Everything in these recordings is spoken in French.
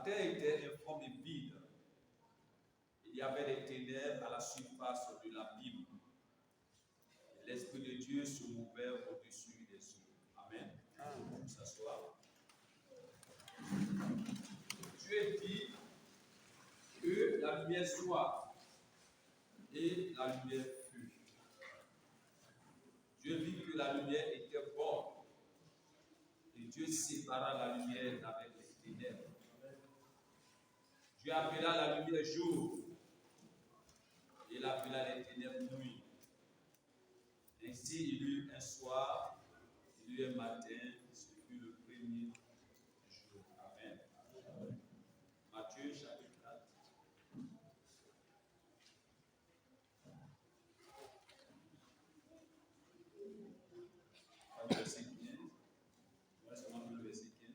terre était informe et vide. Il y avait des ténèbres à la surface de l'abîme. L'Esprit de Dieu se mouvait au-dessus des eaux. Amen. Amen. S'asseoir. Dieu dit que la lumière soit, et la lumière fut. Dieu vit que la lumière était bonne, et Dieu sépara la lumière avec les ténèbres. Dieu appela la lumière jour, et il appela les ténèbres nuit. Ainsi, il y eut un soir, il y eut un matin, ce fut le premier jour. Amen. Matthieu chapitre 4. Verset 15. Voilà seulement le verset 15.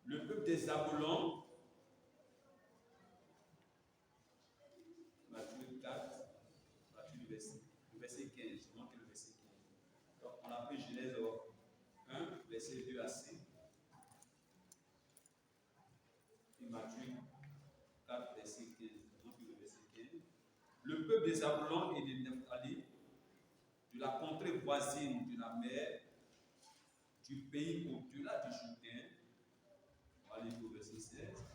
Le peuple des Zabulons, Matthieu 4, Matthieu le verset 15, je manque le verset 15. Donc on a pris Genèse 1, verset 2 à 5. Et Matthieu 4, verset 15, je manque le verset 15. Le peuple des Zabulons et de Nephtali, de la contrée voisine de la mer, du pays au-delà du Jourdain, on va lire au verset 16.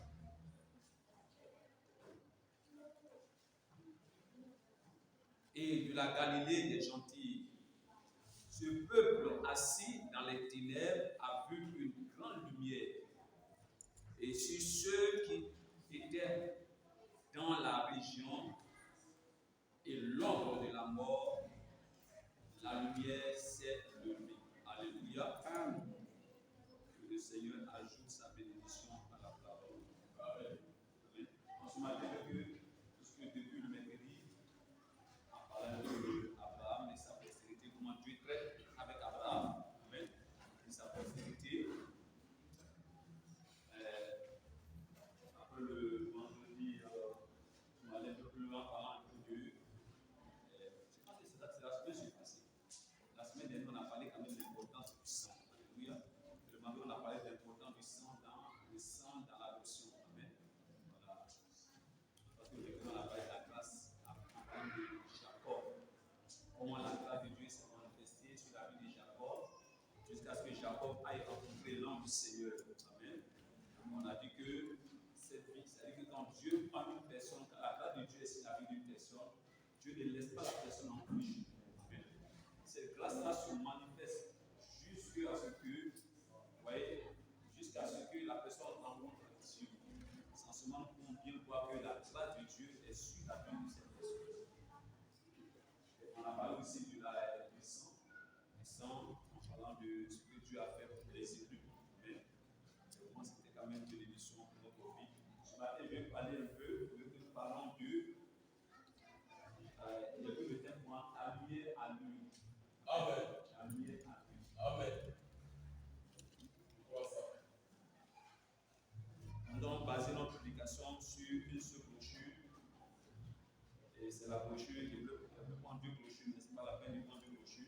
Et de la Galilée des Gentils, ce peuple assis dans les ténèbres a vu une grande lumière. Et sur ceux qui étaient dans la région et l'ombre de la mort, la lumière s'est levée. Alléluia. Amen. Que le Seigneur ajoute sa bénédiction à la parole. Amen. En ce matin, puisque depuis le mercredi, en parlant d'Abraham et sa postérité, comment Dieu traite avec Abraham, amen, et sa postérité. Après le vendredi, on allait un peu plus loin parlant un peu de. Je pense que c'est la semaine passée. La semaine dernière, on a parlé quand même de l'importance du sang. Alléluia. Le vendredi, on a parlé de l'importance du sang dans l'adoption. Amen. Voilà. Parce que le on a parlé de la grâce en termes de Jacob. Comment la grâce de Dieu s'est manifestée sur la vie de Jacob, jusqu'à ce que Jacob aille rencontrer l'homme du Seigneur. Amen. On a dit que cette vie, c'est-à-dire que quand Dieu prend une personne, quand la grâce de Dieu est sur la vie d'une personne, Dieu ne laisse pas la personne en couche. Amen. Cette grâce-là se manifeste jusqu'à ce que, vous voyez, jusqu'à ce que la personne rencontre Dieu. C'est en ce moment qu'on vient voir que la grâce de Dieu est sur la vie de cette personne. On a parlé aussi du sang, en parlant de ce que Dieu a fait pour les élus. Mais vraiment, c'était quand même une bénédiction pour notre vie. Ce matin, je vais parler un peu, que nous parlons de. Il y a eu le thème pour allumer à lui. Amen. Allumer à lui. Amen. On a donc basé notre publication sur une seule brochure. Et c'est la brochure qui peut prendre deux brochures, mais ce n'est pas la peine de prendre deux brochures,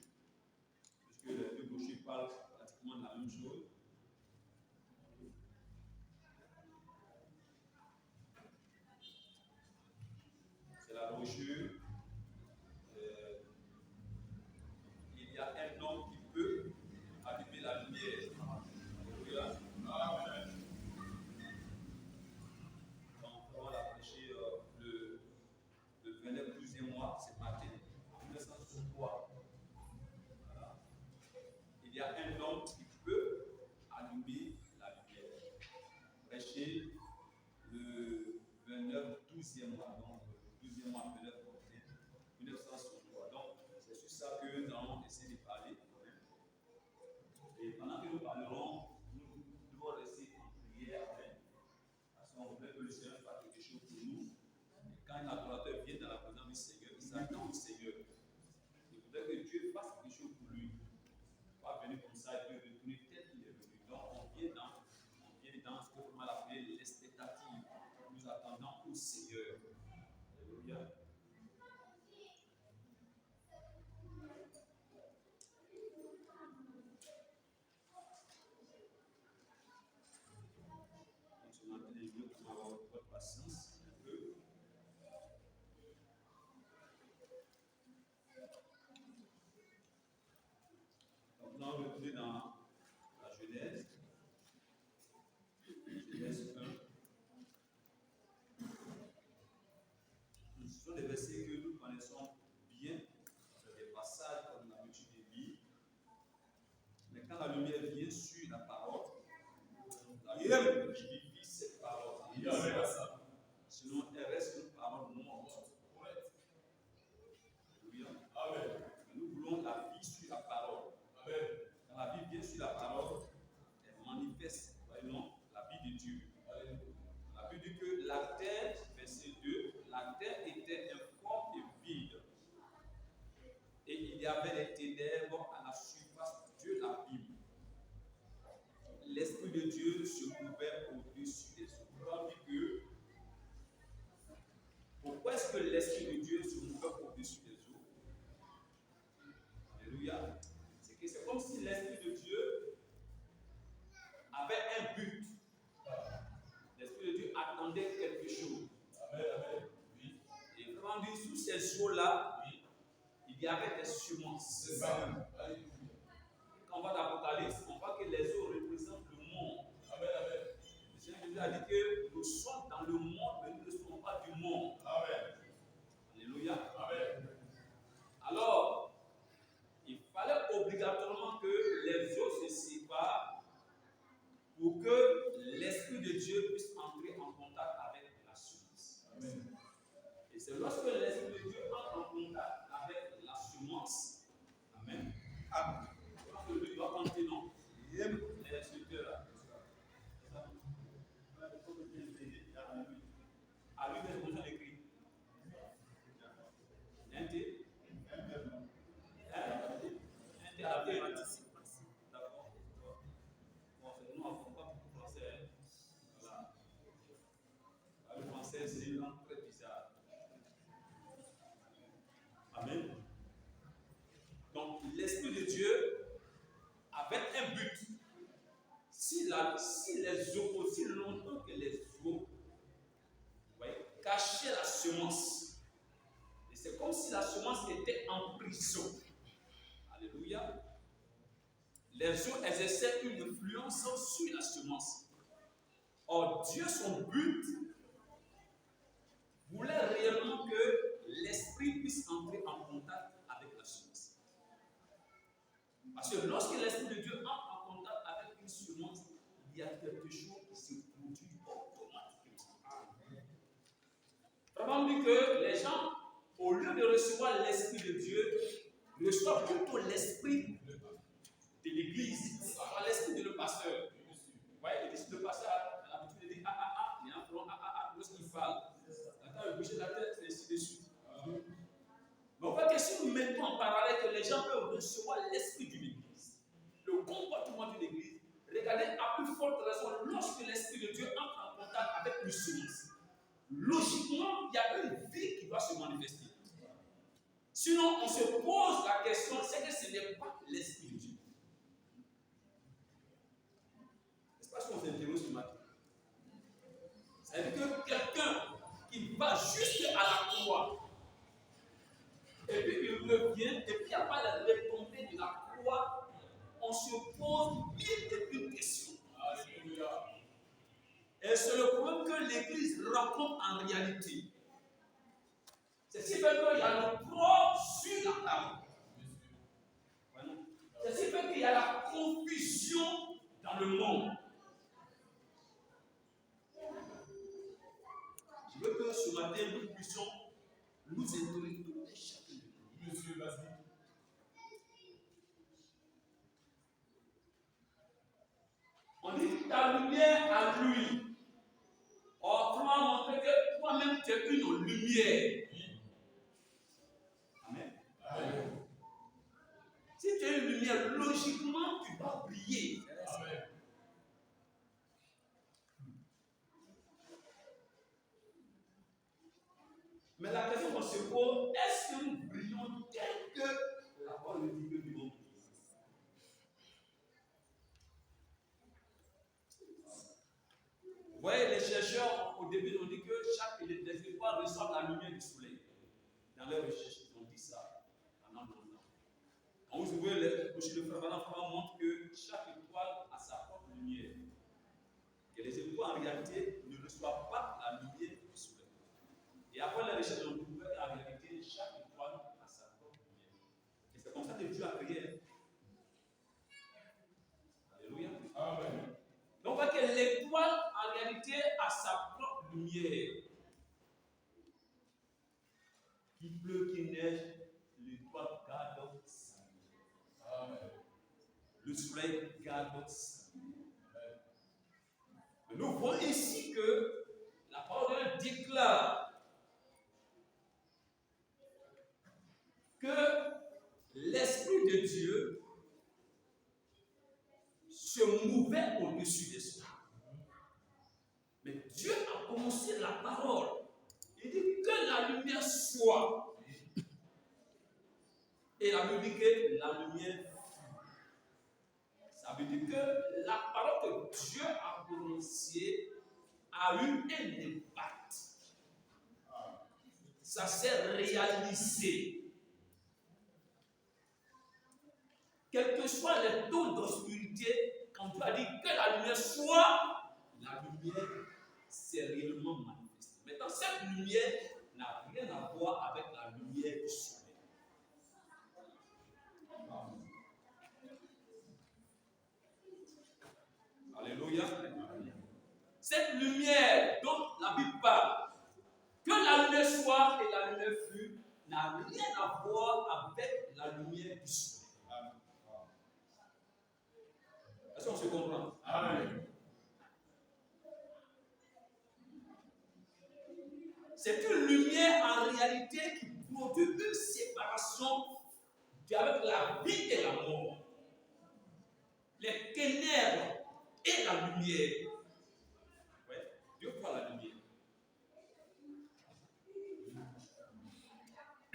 puisque les deux brochures parlent pratiquement de la même chose. C'est la brochure. Il y a un homme qui peut allumer la lumière. Alléluia. Amen. Donc, on va prêcher le 29 12e mois, c'est matin, en 1963. Voilà. Il y a un homme qui peut allumer la lumière. Prêcher le 29 12e mois, donc le 12e mois, 29 1963. Donc, c'est sur ça que nous allons essayer de parler. Et pendant que nous parlerons, nous devons rester en prière. Parce qu'on voudrait que le Seigneur fasse quelque chose pour nous. Et quand un adorateur vient dans la présence du Seigneur, il s'attend au Seigneur. Il voudrait que Dieu fasse quelque chose pour lui. Il ne va pas venir comme ça et puis retourner tel qu'il est venu. Donc, on vient dans ce qu'on va appeler l'expectative. Nous attendons au Seigneur. Alléluia. Nous allons retourner dans la Genèse. Genèse 1. Ce sont des versets que nous connaissons bien. C'est des passages qu'on a l'habitude de lire. Mais quand la lumière vient sur la parole, la lumière vivifie cette parole. Sinon, elle reste une parole morte. Alléluia. Nous voulons la vie sur la parole. Quand la vie vient sur la parole, elle manifeste, voyons, la vie de Dieu. La Bible dit que la terre, verset 2, la terre était informe et vide. Et il y avait des ténèbres à la surface de l'abîme. L'Esprit de Dieu se mouvait au-dessus des eaux. On dit que, pourquoi est-ce que l'Esprit de Dieu se mouvait au-dessus des eaux? Alléluia. C'est que c'est comme si l'Esprit de Dieu avait un but. L'Esprit de Dieu attendait quelque chose. Oui. Et vraiment dit, sous ces eaux-là, il y avait des semences. Quand on va dans l'Apocalypse, on voit que les eaux représentent le monde. Le Seigneur Jésus a dit que nous sommes dans le monde, mais nous ne sommes pas du monde. Alléluia. Alors, il fallait obligatoirement que les eaux se séparent pour que l'Esprit de Dieu puisse entrer en contact avec la semence. Et c'est lorsque l'Esprit de Dieu entre en contact avec la semence. Amen. Lorsque Dieu doit compter, non? Les instructeurs là. À lui, qu'est-ce qu'on a écrit? Un thé? Un thé à la paix. D'accord. Bon, c'est nous, on ne comprend pas beaucoup français. Voilà. Le français, c'est une langue très bizarre. Amen. Donc, l'Esprit de Dieu avait un but. Si les eaux, aussi longtemps que les eaux, cachaient la semence, et c'est comme si la semence était en prison. Alléluia. Les eaux exerçaient une influence sur la semence. Or, Dieu, son but, voulait réellement que l'esprit puisse entrer en contact avec la semence. Parce que lorsque l'Esprit de Dieu entre en contact avec une semence, il y a quelque chose qui se produit automatiquement. Vraiment dit que les gens, au lieu de recevoir l'Esprit de Dieu, reçoivent plutôt l'Esprit de l'Église, l'Esprit de le pasteur. Vous voyez, le pasteur a l'habitude de dire il y a un front lorsqu'il parle. Attends, le bouger la tête, c'est ainsi de suite. Mais on voit que si nous mettons en parallèle que les gens peuvent recevoir l'Esprit de l'Église, le comportement de l'Église, regardez à plus forte raison, lorsque l'Esprit de Dieu entre en contact avec une semence, logiquement, il y a une vie qui doit se manifester. Sinon, on se pose la question, c'est que ce n'est pas l'Esprit de Dieu. N'est-ce pas ce qu'on s'interroge ce matin? C'est-à-dire que quelqu'un qui va juste à la croix, et puis il revient, et puis il n'y a pas la retombée de la croix, on se pose mille et une questions. Et c'est le problème que l'Église rencontre en réalité. C'est ce qui fait qu'il y a le croix sur la table. C'est ce qui fait qu'il y a la confusion dans le monde. Je veux que ce matin, nous puissions nous interroger chacun de nous. Monsieur, vas-y. On dit ta lumière à lui. Or, comment montrer que toi-même tu es une lumière. Amen. Amen. Si tu es une lumière, logiquement, tu vas briller. Amen. Mais la question qu'on se pose, est-ce que nous brillons tel que la parole dit que nous brillons? Vous voyez, les chercheurs, au début, ont dit que les étoiles reçoivent la lumière du soleil. Dans leurs recherches, ils ont dit ça pendant longtemps. On vous ouvre le chez le frère Branham montre que chaque étoile a sa propre lumière. Que les étoiles en réalité ne reçoivent pas la lumière du soleil. Et après la recherche, on découvre qu'en réalité, chaque étoile a sa propre lumière. Et c'est comme ça que Dieu a créé. Alléluia. Amen. Donc on voit que l'étoile en réalité a sa propre lumière. Qu'il pleut, qu'il neige, l'étoile garde sa lumière. Amen. Le soleil garde sa lumière. Mais nous voyons ici que la parole de Dieu déclare que l'Esprit de Dieu se mouvait au-dessus des cieux. Mais Dieu a commencé la parole. Il dit que la lumière soit. Et la Bible dit que la lumière fut. Ça veut dire que la parole que Dieu a prononcée a eu un impact. Ça s'est réalisé. Quels que soient les taux d'obscurité, quand Dieu a dit que la lumière soit, la lumière s'est réellement manifestée. Maintenant, cette lumière n'a rien à voir avec la lumière du soleil. Alléluia. Cette lumière dont la Bible parle, que la lumière soit et la lumière fut, n'a rien à voir avec la lumière du soleil. Est-ce qu'on se comprend? Amen. C'est une lumière en réalité qui produit une séparation avec la vie et la mort. Les ténèbres et la lumière. Oui, Dieu voit la lumière.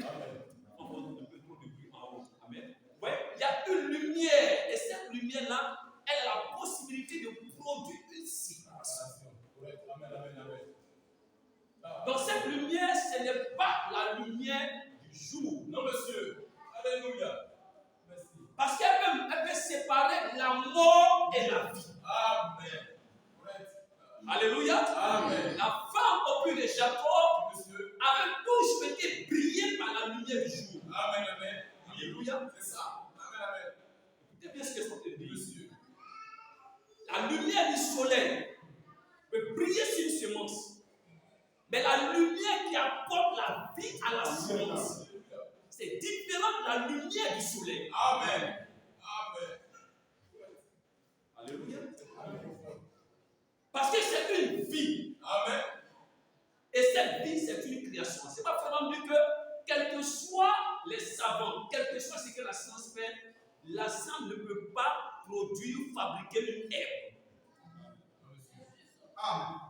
Amen. On pose un peu trop de bruit en haut. Amen. Oui, il y a une lumière et cette lumière-là, elle a la possibilité de produire une séparation. Amen, amen, amen. Donc cette lumière, ce n'est pas la lumière du jour. Non, monsieur. Alléluia. Merci. Parce qu'elle peut séparer la mort et la vie. Amen. Alléluia. Amen. La femme au puits de Jacob avait toujours été brillée par la lumière du jour. Amen, amen. Alléluia. C'est ça. Amen, amen. Écoutez bien ce que je dis, monsieur. La lumière du soleil peut briller sur une semence. Mais la lumière qui apporte la vie à la semence, c'est différent de la lumière du soleil. Amen. Amen. Alléluia. Parce que c'est une vie. Amen. Et cette vie, c'est une création. C'est pas vraiment dit que, quel que soit les savants, quel que soit ce que la science fait, la science ne peut pas produire ou fabriquer une herbe. Amen.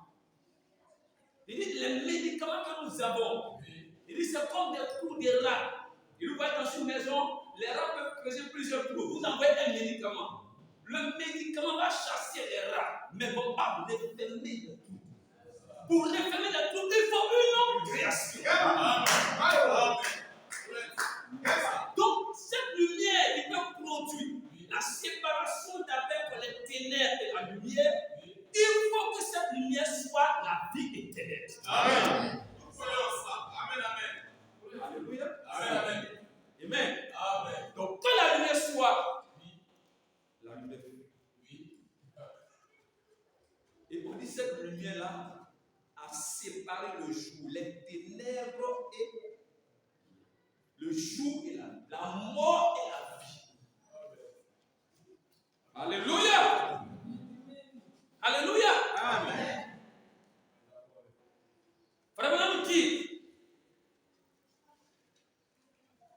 Il dit, les médicaments que nous avons, il dit, c'est comme des trous de rats. Il voit dans une maison, les rats peuvent creuser plusieurs trous. Vous envoyez un médicament. Le médicament va chasser les rats, mais ne va pas refermer les trous. Pour refermer les trous, il faut une création. Donc, cette lumière, il peut produire la séparation d'avec les ténèbres et la lumière. Il faut que cette lumière soit la vie éternelle. Amen. Amen, amen. Alléluia. Amen, amen. Amen. Amen. Donc, quand la lumière soit, la lumière fait. Oui. Et on dit cette lumière-là a séparé le jour, les ténèbres et le jour et la mort et la vie. Alléluia. Alléluia. Amen. Frère nous dit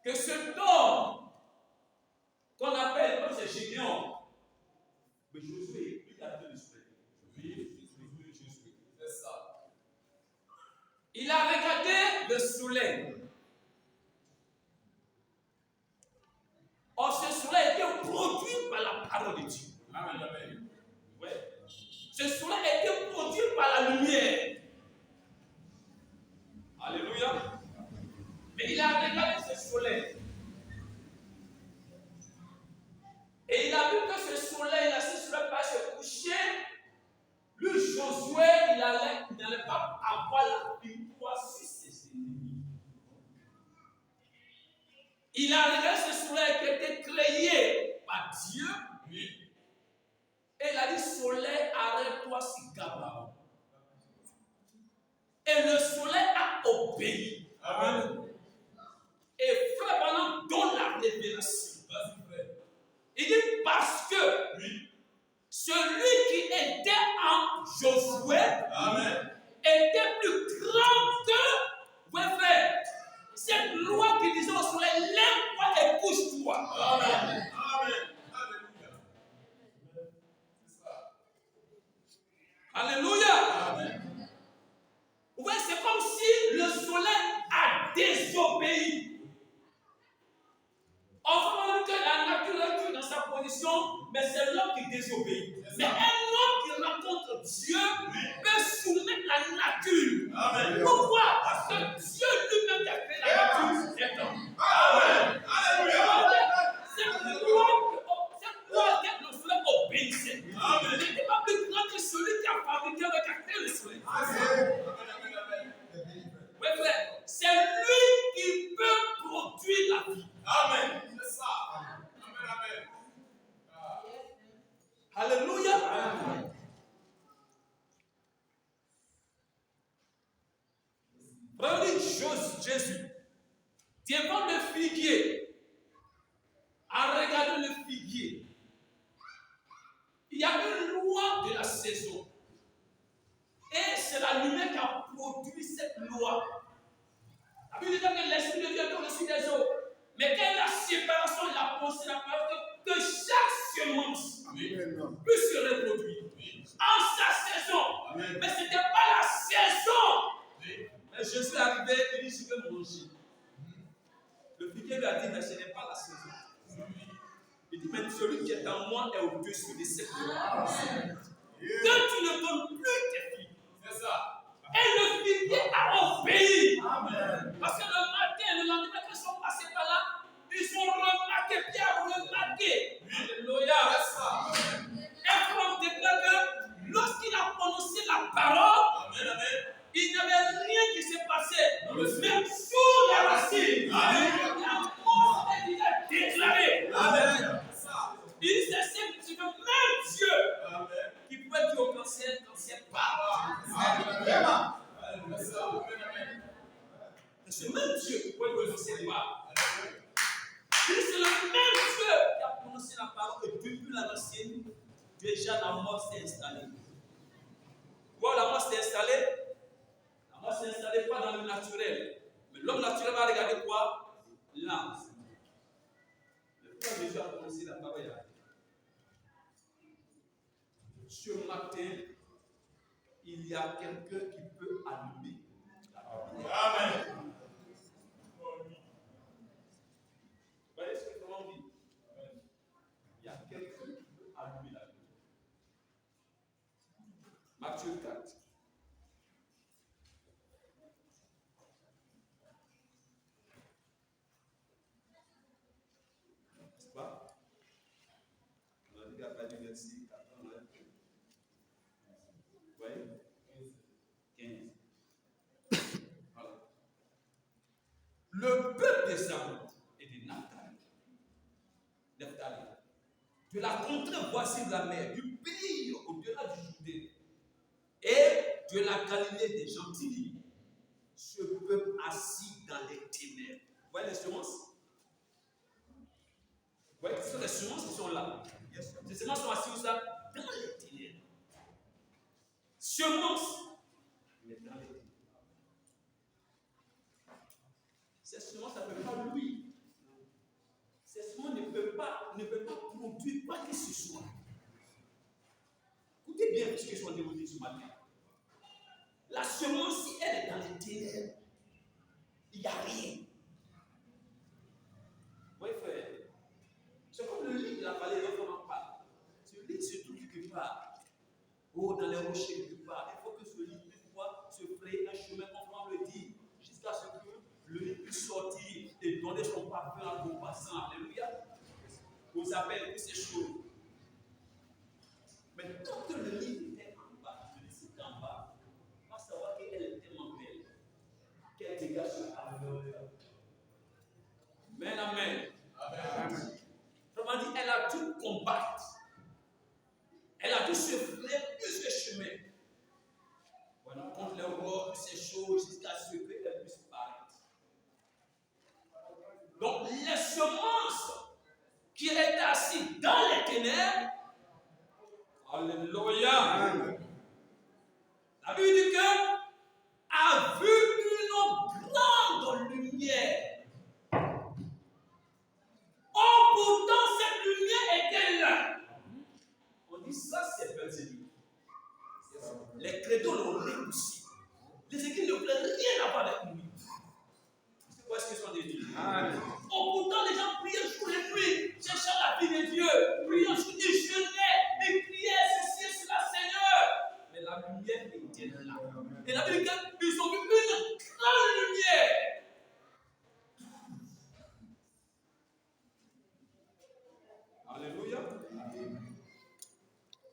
que cet homme qu'on appelle, comme c'est Gédéon, mais Josué, il a deux esprits. Oui, Josué. C'est ça. Il a regardé le soleil. Or, ce soleil était produit par la parole de Dieu. Amen. Amen. Ouais. Ce soleil a été produit par la lumière. Alléluia. Mais il a regardé ce soleil. Il dit parce que celui qui était en Josué était plus grand que vos frères. Cette loi qui disait au soleil, lève-toi et couche-toi. Amen. Alléluia. Amen. Vous voyez, c'est comme si le soleil a désobéi. On voit que la nature est dans sa position, mais c'est l'homme qui désobéit. Mais un homme qui rencontre Dieu peut soumettre la nature. Amen. Pourquoi? Parce que Dieu lui-même qui a créé la nature est homme. Amen. Alléluia. Cette loi que le soleil obéissait. Amen. Il n'est pas plus grand que celui qui a fabriqué avec a créé le soleil. Oui, frère, c'est lui qui peut produire la vie. Amen. C'est ça. Amen. Alléluia. Amen. Prenez Jésus devant le figuier, en regardant le figuier. Il y a une loi de la saison. Et c'est la lumière qui a produit cette loi. La Bible dit que l'Esprit de Dieu est au-dessus des eaux. Mais quelle est la séparation et la pensée, la parole que chaque semence puisse se reproduire en sa saison. Amen. Mais ce n'était pas la saison. Mais Jésus est arrivé, il dit, je vais manger. Le figuier lui a dit, mais ce n'est pas la saison. Il dit, mais celui qui est en moi est au-dessus de cette loi. Quand tu ne donnes plus tes filles, C'est ça. et le figuier a obéi. Amen. Parce que le matin, le lendemain, quand ils sont passés par là, ils ont remarqué, Pierre remarqué. Alléluia. C'est ça. Et comme déclare que lorsqu'il a prononcé la parole, Amen. il n'y avait rien qui s'est passé. Même sous la racine, la mort est déjà déclarée. Amen. C'est ça. Il dit c'est que même Dieu Amen. qui peut dire au cancer pas. Amen. C'est ça. Amen. C'est même Dieu qui peut dire au cancer pas. Il dit c'est le même Dieu qui a prononcé la parole et depuis la racine, déjà la mort s'est installée. Pourquoi la mort s'est installée? La mort s'est installée pas dans le naturel. Mais l'homme naturel va regarder quoi? L'âme. Le frère Jésus a prononcé la parole. Ce matin, il y a quelqu'un qui peut allumer la parole. Amen. Vous voyez ce que l'on dit? Il y a quelqu'un qui peut allumer la vie. Matthieu 4. N'est-ce pas? On a dit qu'il n'y a pas de verset 4. Vous voyez? 15. Voilà. Le peuple des Zabulon et de Naphtali, de la contrée voisine de la mer, du pays au-delà du Judée et de la Galilée des Gentils, ce peuple assis dans les ténèbres. Vous voyez les semences? Vous voyez que ce sont les semences qui sont là. Les semences sont assises où ça? Dans les ténèbres. Semences, mais dans les ténèbres. Ces semences, ça ne peut pas lui. Ces semences ne peuvent pas produire quoi que ce soit. Écoutez bien ce que je suis en train de vous dire ce matin. La semence, si elle est dans les ténèbres, il n'y a rien. Oui, frère. C'est comme le lit de la vallée dont on en parle. Ce lit se trouve quelque part. Oh, dans les rochers quelque part. Il faut que ce lit puisse pouvoir se frayer un chemin, comme on le dit, jusqu'à ce que le lit puisse sortir et donner son parfum à vos passants. Alléluia. Vous appelez toutes ces choses. Mais tant que le lit était en bas, le lit c'était en bas, on va savoir qu'elle est tellement belle qu'elle dégage sur la Amen, amen. Amen. Autrement dit, elle a dû combattre. Elle a dû se frayer plusieurs chemins. Voilà, contre les rois, toutes ces choses, jusqu'à ce qu'elle puisse paraître. Donc, les semences qui étaient assises dans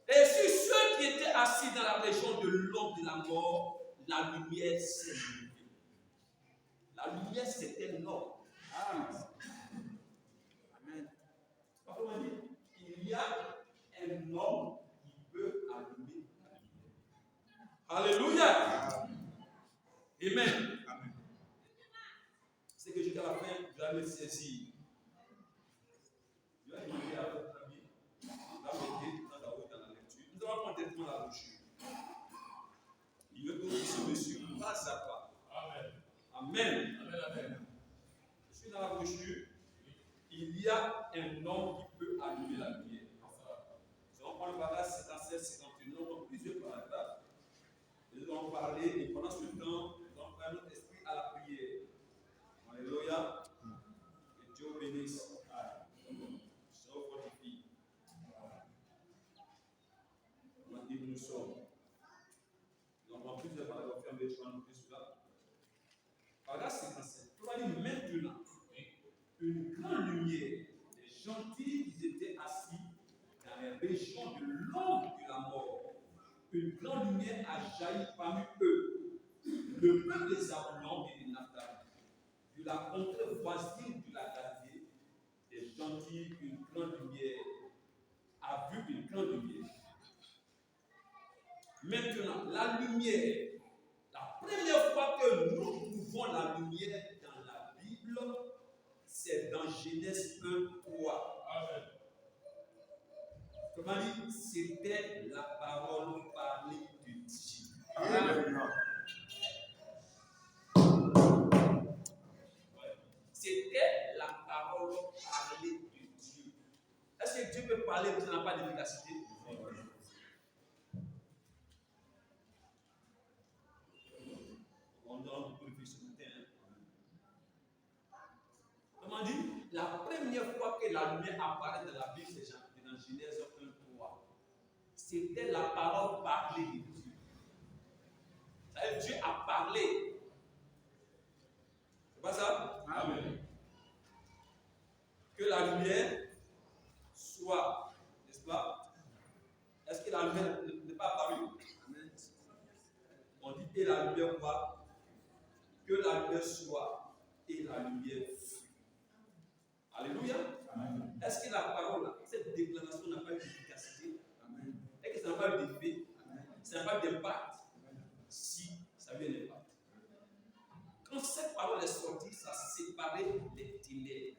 Et sur ceux qui étaient assis dans la région de l'ombre de la mort, la lumière s'est levée. La lumière, c'était l'homme. Amen. Il y a un homme qui peut allumer la lumière. Alléluia. Amen. C'est que jusqu'à la fin, je vais me saisir. Je vais demander à votre ami, on va m'aider dans la lecture. Nous allons prendre directement la brochure. Il veut que vous puissiez me suivre pas à pas. Amen. Amen. Je suis dans la brochure. Il y a un homme qui peut allumer la lumière. Si on prend le paragraphe 57, 51, on prend plusieurs paragraphes. Nous allons parler et pendant ce temps, nous allons faire notre esprit à la prière. Alléluia. Que Dieu bénisse. Sauf votre fille. On va dire que nous sommes. Nous avons plusieurs paragraphes, fermez les choix, notez cela. Paragraphe 57. On va dire maintenant, une grande lumière, des gentils qui étaient assis dans les régions de l'ombre de la mort. Une grande lumière a jailli parmi eux. Le peuple des Zabulon et des Naphtali, de la contrée voisine de la Galilée, des gentils, une grande lumière, a vu une grande lumière. Maintenant, la lumière, la première fois que nous trouvons la lumière dans la Bible, c'est dans Genèse 1:3. Amen. Comment dire? C'était la parole parlée de Dieu. Amen. C'était la parole parlée de Dieu. Est-ce que Dieu peut parler mais ça n'a pas d'efficacité? On donne beaucoup de ce matin. Comment dire? La première fois que la lumière apparaît dans la Bible, c'est dans Genèse 1:3. C'était la parole parlée de Dieu. C'est-à-dire Dieu a parlé. C'est pas ça? Amen. Que la lumière soit, n'est-ce pas? Est-ce que la lumière n'est pas apparue? Amen. On dit et la lumière quoi? Que la lumière soit et la lumière fut. Alléluia. Amen. Est-ce que la parole, cette déclaration n'a pas eu d'efficacité? Amen. Est-ce que ça n'a pas eu d'effet? Ça n'a pas eu d'impact? Si, ça a eu un impact. Quand cette parole est sortie, ça a séparé les ténèbres,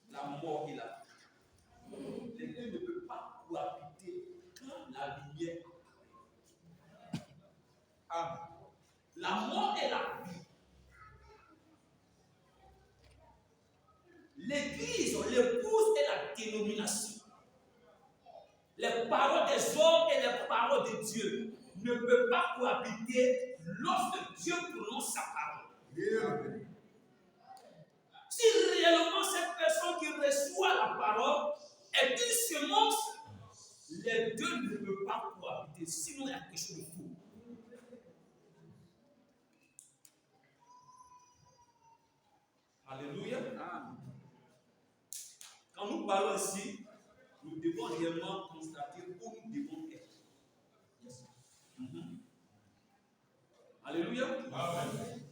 la mort et la vie. Les deux ne peuvent pas cohabiter quand la lumière apparaît. Amen. La mort et la vie. L'Église, l'épouse et la dénomination. Les paroles des hommes et les paroles de Dieu ne peuvent pas cohabiter lorsque Dieu prononce sa parole. Yeah. Si réellement cette personne qui reçoit la parole est une semence, les deux ne peuvent pas cohabiter, sinon il y a quelque chose de fou. Alléluia. Quand nous parlons ici, nous devons réellement constater où nous devons être. Yes. Alléluia. Amen.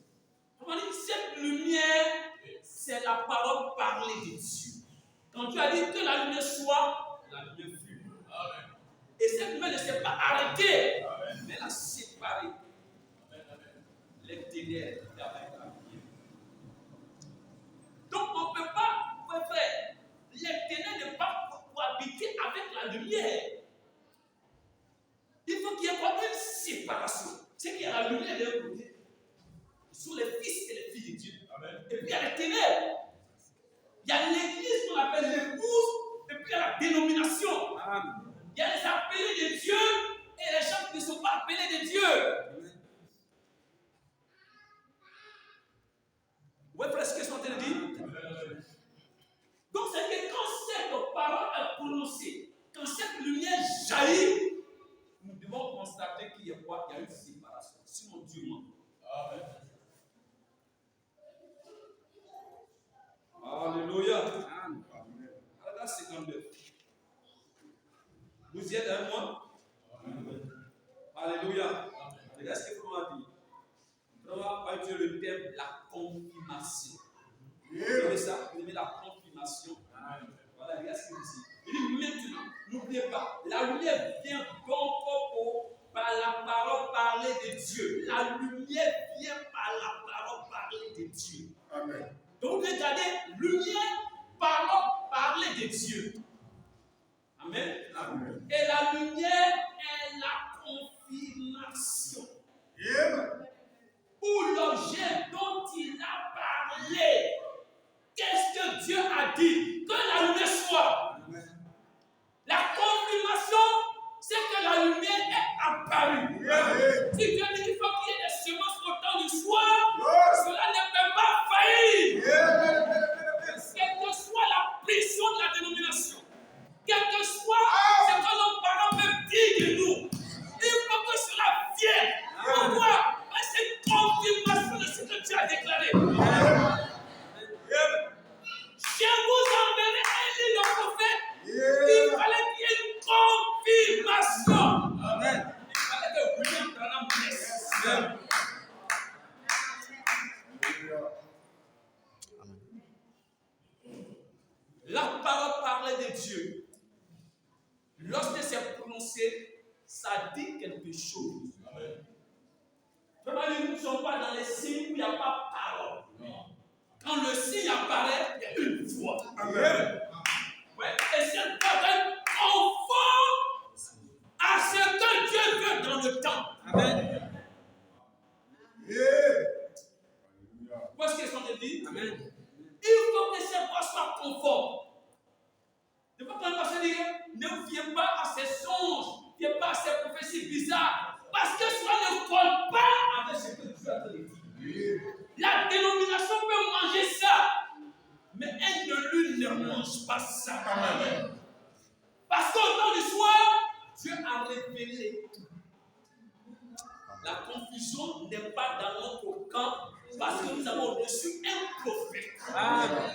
Comment dire, cette lumière, c'est la parole parlée de Dieu. Quand tu as dit que la lumière soit, la lumière fut. Amen. Et cette lumière ne s'est pas arrêtée, amen, mais elle a séparé, amen, les ténèbres avec la lumière. Donc on ne peut pas, frère, les ténèbres ne peuvent pas cohabiter avec la lumière. Il faut qu'il y ait une séparation. C'est qu'il y a la lumière d'un côté, sur les fils et les filles de Dieu. Amen. Et puis il y a les ténèbres. Il y a l'église qu'on appelle l'épouse, et puis il y a la dénomination. Amen. Il y a les appelés de Dieu et les gens qui ne sont pas appelés de Dieu. Amen. Vous voyez frère ce que je suis en train de dire? Amen. Donc c'est que quand cette parole est prononcée, quand cette lumière jaillit, nous devons constater qu'il y a quoi? Il y a une séparation. Sinon Dieu ment. Amen. Alléluia. Amen. Paragraphe 59. Vous y êtes avec moi? Alléluia. Regarde ce que Paul a dit. On va utiliser le terme la confirmation. Vous aimez ça? Vous aimez la confirmation? Voilà, regarde ce qu'il dit. Il dit maintenant, n'oubliez pas, la lumière vient donc par la parole parlée de Dieu. La lumière vient par la parole parlée de Dieu. Amen. Donc regardez, lumière, parole parlée de Dieu. Amen. Amen. Et la lumière est la confirmation. Ou l'objet dont il a parlé. Qu'est-ce que Dieu a dit? Que la lumière soit. La confirmation, c'est que la lumière est apparue. Si Dieu dit qu'il faut qu'il y ait des semences au temps du soir, cela ne peut pas faillir. Quelle que soit la pression de la dénomination, quel que soit ce que nos parents peuvent dire de nous, il faut que cela vienne. Pourquoi? Parce que c'est une confirmation de ce que Dieu a déclaré. Je vous enverrai Élie le prophète. Il fallait qu'il y ait une confirmation. Amen. Il fallait que William Branham blesse. La parole parlait de Dieu. Lorsque c'est prononcé, ça dit quelque chose. Vraiment, nous ne sommes pas dans les signes où il n'y a pas parole. Quand le signe apparaît, il y a une voix. Amen. Ouais. Et cette parole conforme à ce que Dieu veut dans le temps. Amen. Où est-ce qu'ils sont dit? Amen. Il faut que ces voix soient conformes. Ne pas quand le pasteur dit, ne viens pas à ces songes, ne viens pas à ces prophéties bizarres, parce que cela ne colle pas avec ce que Dieu a dit. La dénomination peut manger ça, mais elle ne mange pas ça. Amen. Parce qu'au temps du soir, Dieu a révélé tout. La confusion n'est pas dans notre camp, parce que nous avons reçu un prophète. Amen.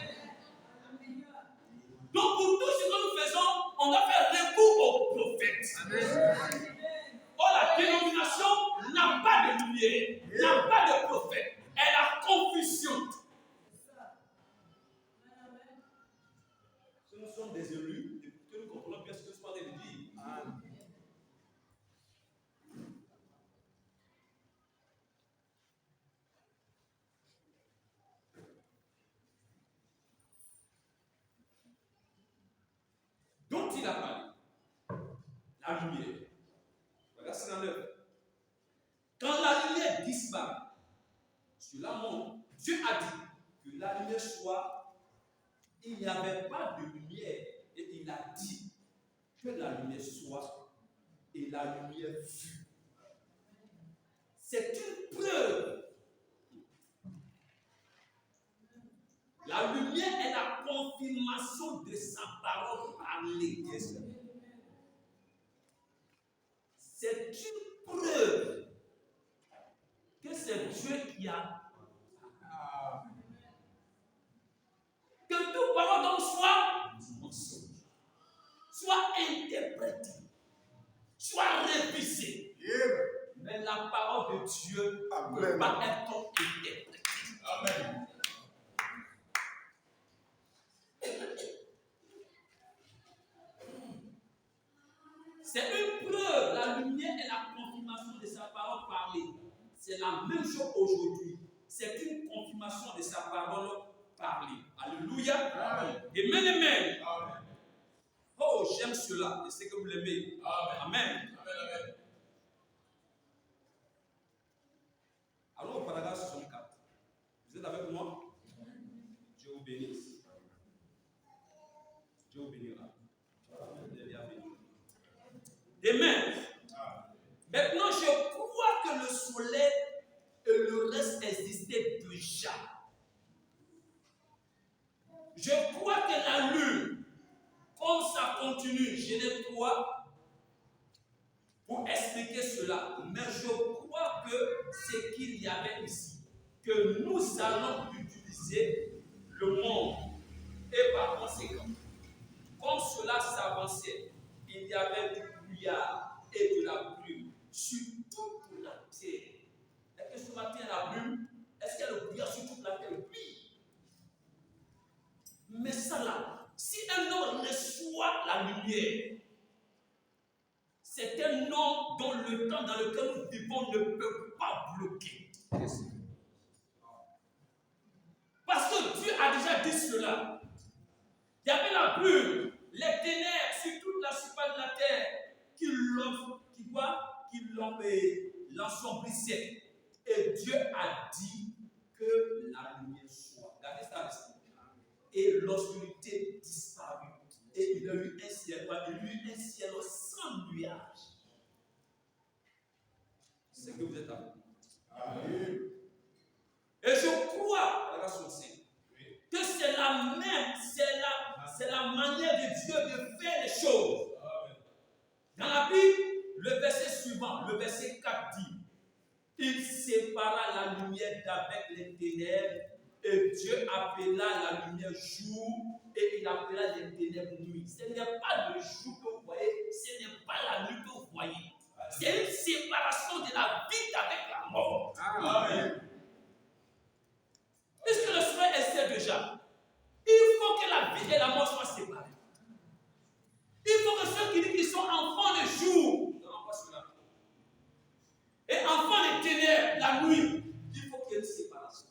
Donc pour tout ce que nous faisons, on doit faire recours au prophète. Amen. Oh, la dénomination n'a pas de lumière, n'a pas de prophète. Elle a confusion. Si nous sommes des élus, que nous comprenons bien ce que nous sommes en train de dire. Amen. Dont il a parlé, la lumière. Regarde 59. Quand la lumière disparaît, cela montre, Dieu a dit que la lumière soit, il n'y avait pas de lumière, et il a dit que la lumière soit, et la lumière fut. C'est une preuve. La lumière est la confirmation de sa parole parlée. C'est une preuve que c'est Dieu qui a. Que toute parole donc soit mensonge, soit interprétée, soit révisée. Mais la parole de Dieu ne peut pas être interprétée. Amen. C'est une preuve. La lumière est la confirmation de sa parole parlée. C'est la même chose aujourd'hui. C'est une confirmation de sa parole parlée. Alléluia. Amen. Amen. Amen. Oh, j'aime cela. Je sais que vous l'aimez. Amen. Amen. Amen. Allons au paragraphe 64. Vous êtes avec moi? Dieu vous bénisse. Dieu vous bénira. Amen. Maintenant, je crois que le soleil et le reste existaient déjà. Je crois que la lune, comme ça continue, je ne crois pour expliquer cela. Mais je crois que ce qu'il y avait ici, que nous allons utiliser le monde. Et par conséquent, comme cela s'avançait, il y avait du brouillard et de la brume sur toute la terre. Est-ce que ce matin, la brume, est-ce qu'il y a le brouillard sur toute la terre? Oui. Mais ça là, si un homme reçoit la lumière, c'est un homme dont le temps dans lequel nous vivons ne peut pas bloquer. Parce que Dieu a déjà dit cela. Il y avait la brume, les ténèbres sur toute la surface de la terre qui l'ensombrissait. Et Dieu a dit que la lumière soit. Regardez ça. Et l'obscurité disparut. Et il y a eu un ciel, un ciel sans nuage. C'est que vous êtes avec nous. Et je crois, que c'est la même, c'est la manière de Dieu de faire les choses. Dans la Bible, le verset suivant, le verset 4 dit, il sépara la lumière d'avec les ténèbres, et Dieu appela la lumière jour, et il appela les ténèbres nuit. Ce n'est pas le jour que vous voyez, ce n'est pas la nuit que vous voyez. C'est une séparation de la vie avec la mort. Amen. Puisque le soleil est sait déjà, il faut que la vie et la mort soient séparées. Il faut que ceux qui disent qu'ils sont enfants de jour, et enfants des ténèbres, la nuit, il faut qu'il y ait une séparation.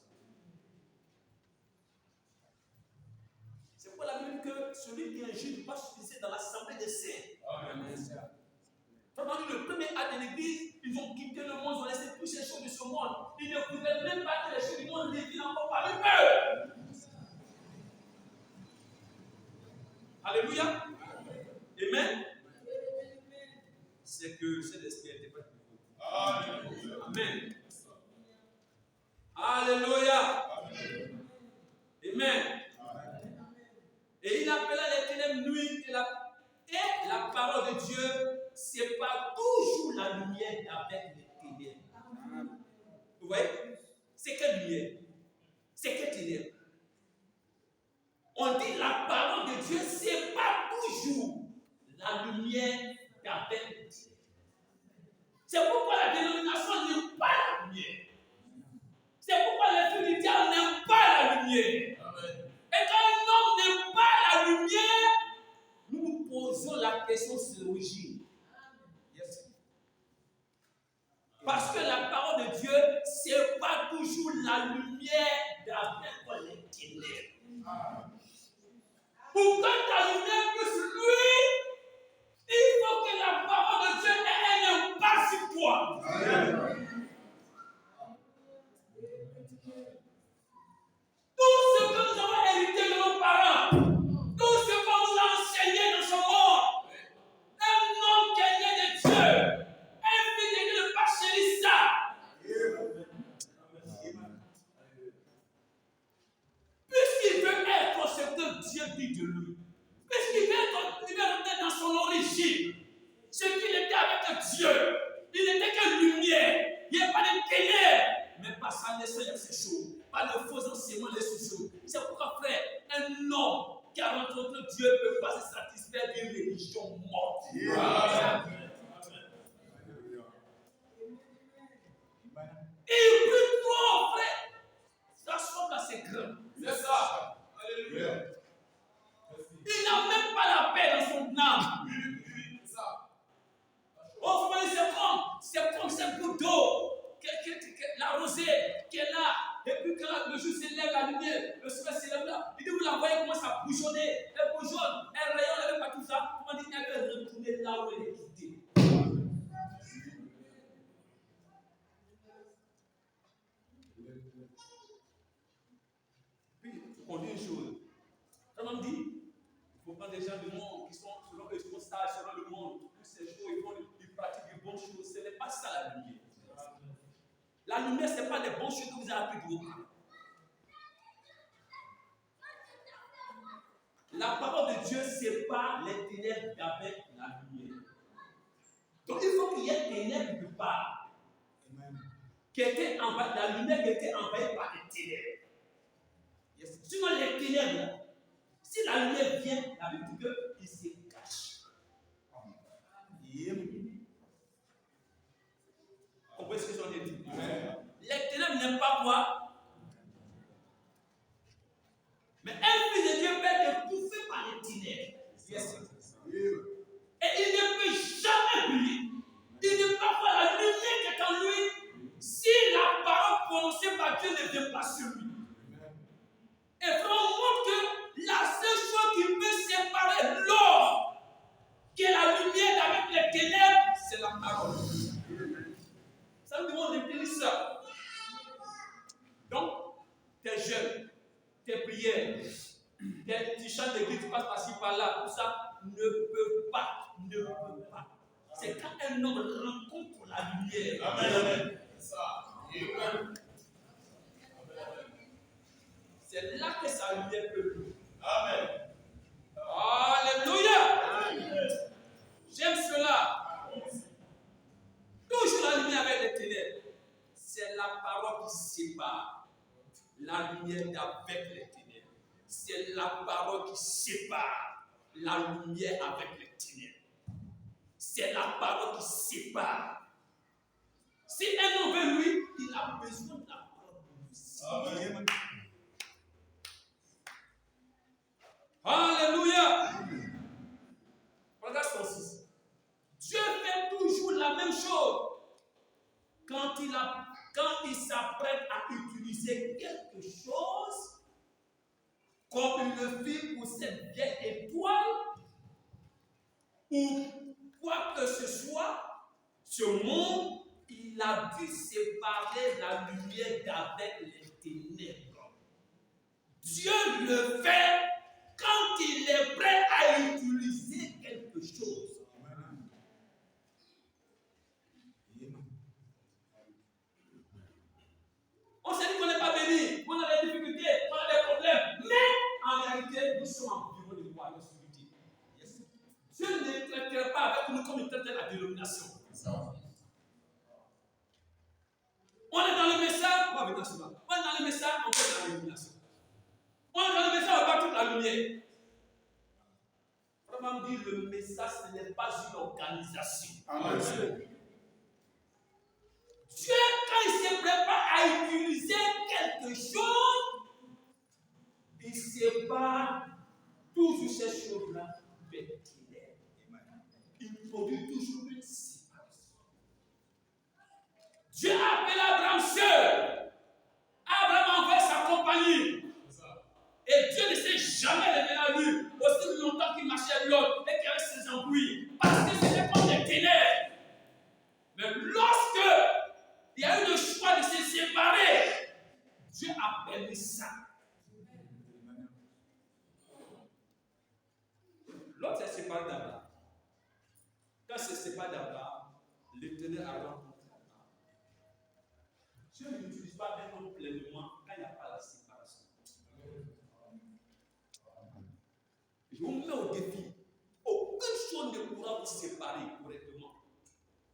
C'est pour la Bible que celui qui est injuste ne peut pas suffiser dans l'assemblée des saints. Pendant le premier acte de l'église, ils ont quitté le monde, ils ont laissé toutes ces choses de ce monde. Ils ne pouvaient même pas que les choses du monde déviennent encore parmi eux. Alléluia. Amen. C'est que cet esprit était prêt pour vous. Amen. Alléluia. Amen. Et il appela les ténèbres nuit et la parole de Dieu sépare toujours la lumière avec les ténèbres. Vous voyez? C'est quelle lumière? C'est quelle ténèbres? On dit la parole de Dieu sépare toujours la lumière avec les ténèbres. C'est pourquoi la dénomination n'aime pas la lumière. C'est pourquoi les filles du diable n'aiment pas la lumière. Et quand un homme n'aime pas la lumière, nous nous posons la question sur l'origine. Yes. Parce que la parole de Dieu, c'est pas toujours la lumière d'avec les ténèbres. Pour que ta lumière puisse luire, il faut que la parole de Dieu ait un impact sur toi. Tout ce que nous avons hérité de nos parents, tout ce qu'on nous a enseigné dans ce monde, un homme qui est né de Dieu, un fils de Dieu ne pas chérir ça. Puisqu'il veut être ce que Dieu dit de lui, puisqu'il veut rentrer dans son origine, ce qu'il était avec Dieu, il n'était que lumière, il n'y a pas de ténèbres, mais par sa naissance, c'est chaud. Par le faux enseignement, les sous-choses. C'est pourquoi, frère, un homme qui a rencontré Dieu ne peut pas se satisfaire d'une religion morte. Il prie trop, frère. Ça sort là, c'est grand. C'est ça. Alléluia. Il n'a même pas la paix dans son âme. C'est ça. Oh, c'est comme cette goutte d'eau, la rosée qui est là. Et puis quand le jour s'élève, la lumière, le soleil s'élève là, il dit, vous la voyez comment ça bougeonner, elle bougeonne, elle rayonne, elle fait tout ça, comment dit, elle veut retourner là où elle est quittée. Puis, on dit une chose, quand on dit, il faut prendre des gens du monde qui sont, selon eux, ils sont sages, selon le monde, tous ces choses, ils pratiquent de bonnes choses, ce n'est pas ça la lumière. La lumière, ce n'est pas des bonnes choses que vous avez appris de vos parents. La parole de Dieu sépare les ténèbres d'avec la lumière. Donc il faut qu'il y ait ténèbres de part. Qui était envahi, la lumière qui était envahie par les ténèbres. Yes. Sinon les ténèbres, si la lumière vient, la Bible dit qu'il se cache. ne peut pas. C'est quand un homme rencontre la lumière. Amen. Amen. C'est là que sa lumière peut briller. Amen. Alléluia. J'aime cela. Toujours la lumière avec les ténèbres. C'est la parole qui sépare la lumière d'avec les ténèbres. C'est la parole qui sépare la lumière avec les ténèbres. C'est la parole qui sépare. Si un homme veut lui, il a besoin de la parole de lui. Amen. Alléluia. Regarde son 6. Dieu fait toujours la même chose. Quand il s'apprête à utiliser quelque chose, comme il le fit pour cette vieille étoile, ou quoi que ce soit, ce monde, il a dû séparer la lumière d'avec les ténèbres. Dieu le fait quand il est prêt à utiliser quelque chose. On s'est dit qu'on n'est pas béni, qu'on a des difficultés, qu'on a des problèmes. Mais en réalité, nous sommes en bureau de roi, de sécurité. Dieu ne traitera pas avec nous comme il traitait la dénomination. On est dans le message, on va venir sur là. On est dans le message, on va dans la dénomination. On est dans le message, on va toute la lumière. Vraiment dire le message, ce n'est pas une organisation. Amen. Dieu, quand il se prépare à utiliser quelque chose, il sépare toujours ces choses-là des ténèbres. Il produit toujours une séparation. Dieu a appelé Abraham seul. Abraham envoie sa compagnie. Et Dieu ne s'est jamais révélé à lui aussi longtemps qu'il marchait avec l'autre et qu'il avait ses embrouilles. Parce que c'était comme des ténèbres. Mais lorsque il y a eu le choix de se séparer, Dieu a permis ça. L'autre s'est séparé d'Abraham. Quand c'est séparé d'Abraham, l'Éternel a rencontré Abraham. Dieu n'utilise pas un homme pleinement quand il n'y a pas la séparation. Je vous mets au défi. Aucune chose ne pourra vous séparer correctement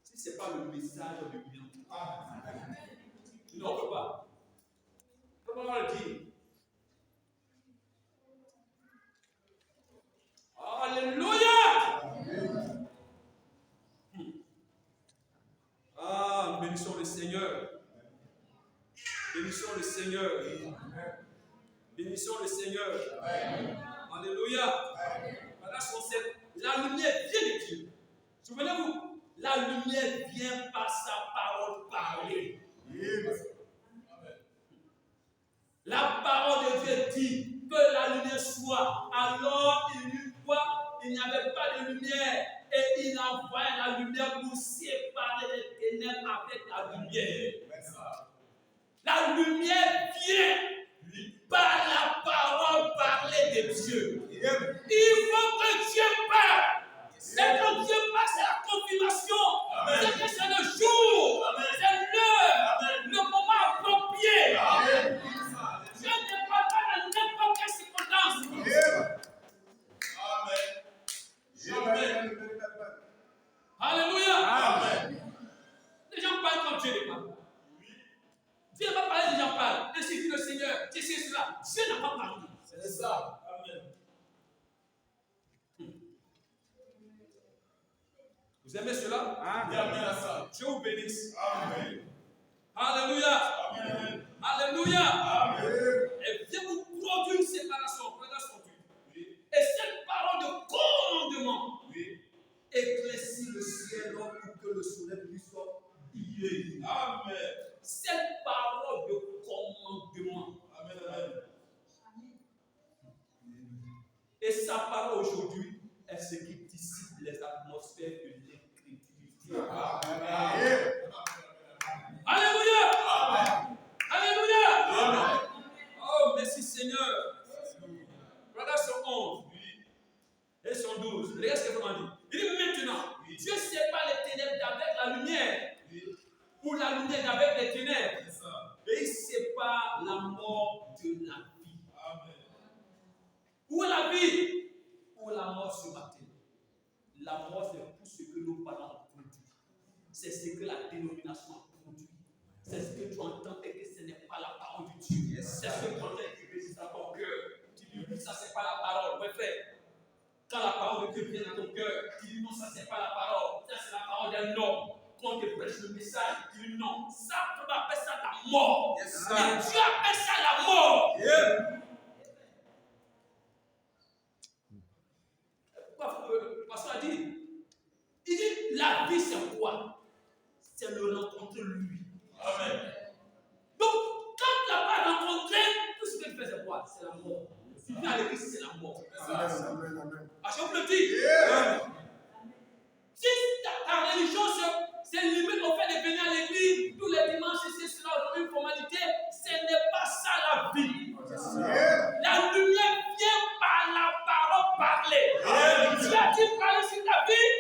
si ce n'est pas le message de bien. Non, on ne peut pas. Comment on va le dire? Alléluia! Ah, bénissons le Seigneur. Bénissons le Seigneur. Bénissons le Seigneur. Alléluia. Voilà ce qu'on sait. La lumière vient de Dieu. Souvenez-vous, la lumière vient par sa parole parlée. La parole de Dieu dit que la lumière soit. Alors il eut quoi? Il n'y avait pas de lumière. Et il envoyait la lumière pour séparer les ténèbres avec la lumière. La lumière vient par la parole parlée de Dieu. Il faut que Dieu parle. Et quand Dieu parle, c'est la confirmation. C'est que c'est le jour. C'est l'heure. Le moment approprié. Dieu ne parle pas dans n'importe quelle circonstance. Amen. Alléluia. Amen. Les gens parlent quand Dieu les parle. Dieu n'a pas parlé, les gens parlent. Ainsi dit le Seigneur, c'est cela. Dieu n'a pas parlé. C'est ça. Amen. Vous aimez cela? Amen. Dieu vous bénisse. Amen. Alléluia. Amen. Alléluia. Amen. Et vient vous produire une séparation. Regardez son but. Oui. Et cette parole de commandement éclaircit le ciel pour que le soleil puisse briller. Amen. Cette parole de commandement. Amen. Amen. Et sa parole aujourd'hui est ce qui dissipe les atmosphères de l'incrédulité. Amen. Alléluia. Amen. Alléluia. Amen. Oh, merci Seigneur. Regarde son 11 et son 12. 12. Regarde ce que Paul dit. Il dit maintenant, Dieu sépare les ténèbres d'avec la lumière. Ou la lumière d'avec les ténèbres. Et il sépare la mort de la vie. Où est la vie? Où est la mort ce matin? La mort, c'est tout ce que nos parents ont produit. C'est ce que la dénomination a produit. C'est ce que tu entends et que ce n'est pas la parole de Dieu. C'est ce que tu entends et que tu résistes à ton cœur. Tu dis oui, ça c'est pas la parole. Ouais, frère. Quand la parole de Dieu vient dans ton cœur, tu dis non, ça c'est pas la parole. Ça c'est la parole d'un homme. Quand on te prêche le message, tu dis non, ça on appelle ça la mort. Et Dieu appelle ça la mort. Le pasteur a dit, il dit la vie c'est quoi? C'est le rencontrer lui. Amen. Donc, quand tu n'as pas rencontré, tout ce que tu fais c'est quoi? C'est la mort. Si tu viens à l'église, c'est la mort. Amen. À chaque fois, le dit. Si ta religion c'est limite au fait de venir à l'église tous les dimanches, c'est cela, une formalité, ce n'est pas ça la vie. La lumière vient par la parole parlée. Tu as dit parler sur ta vie?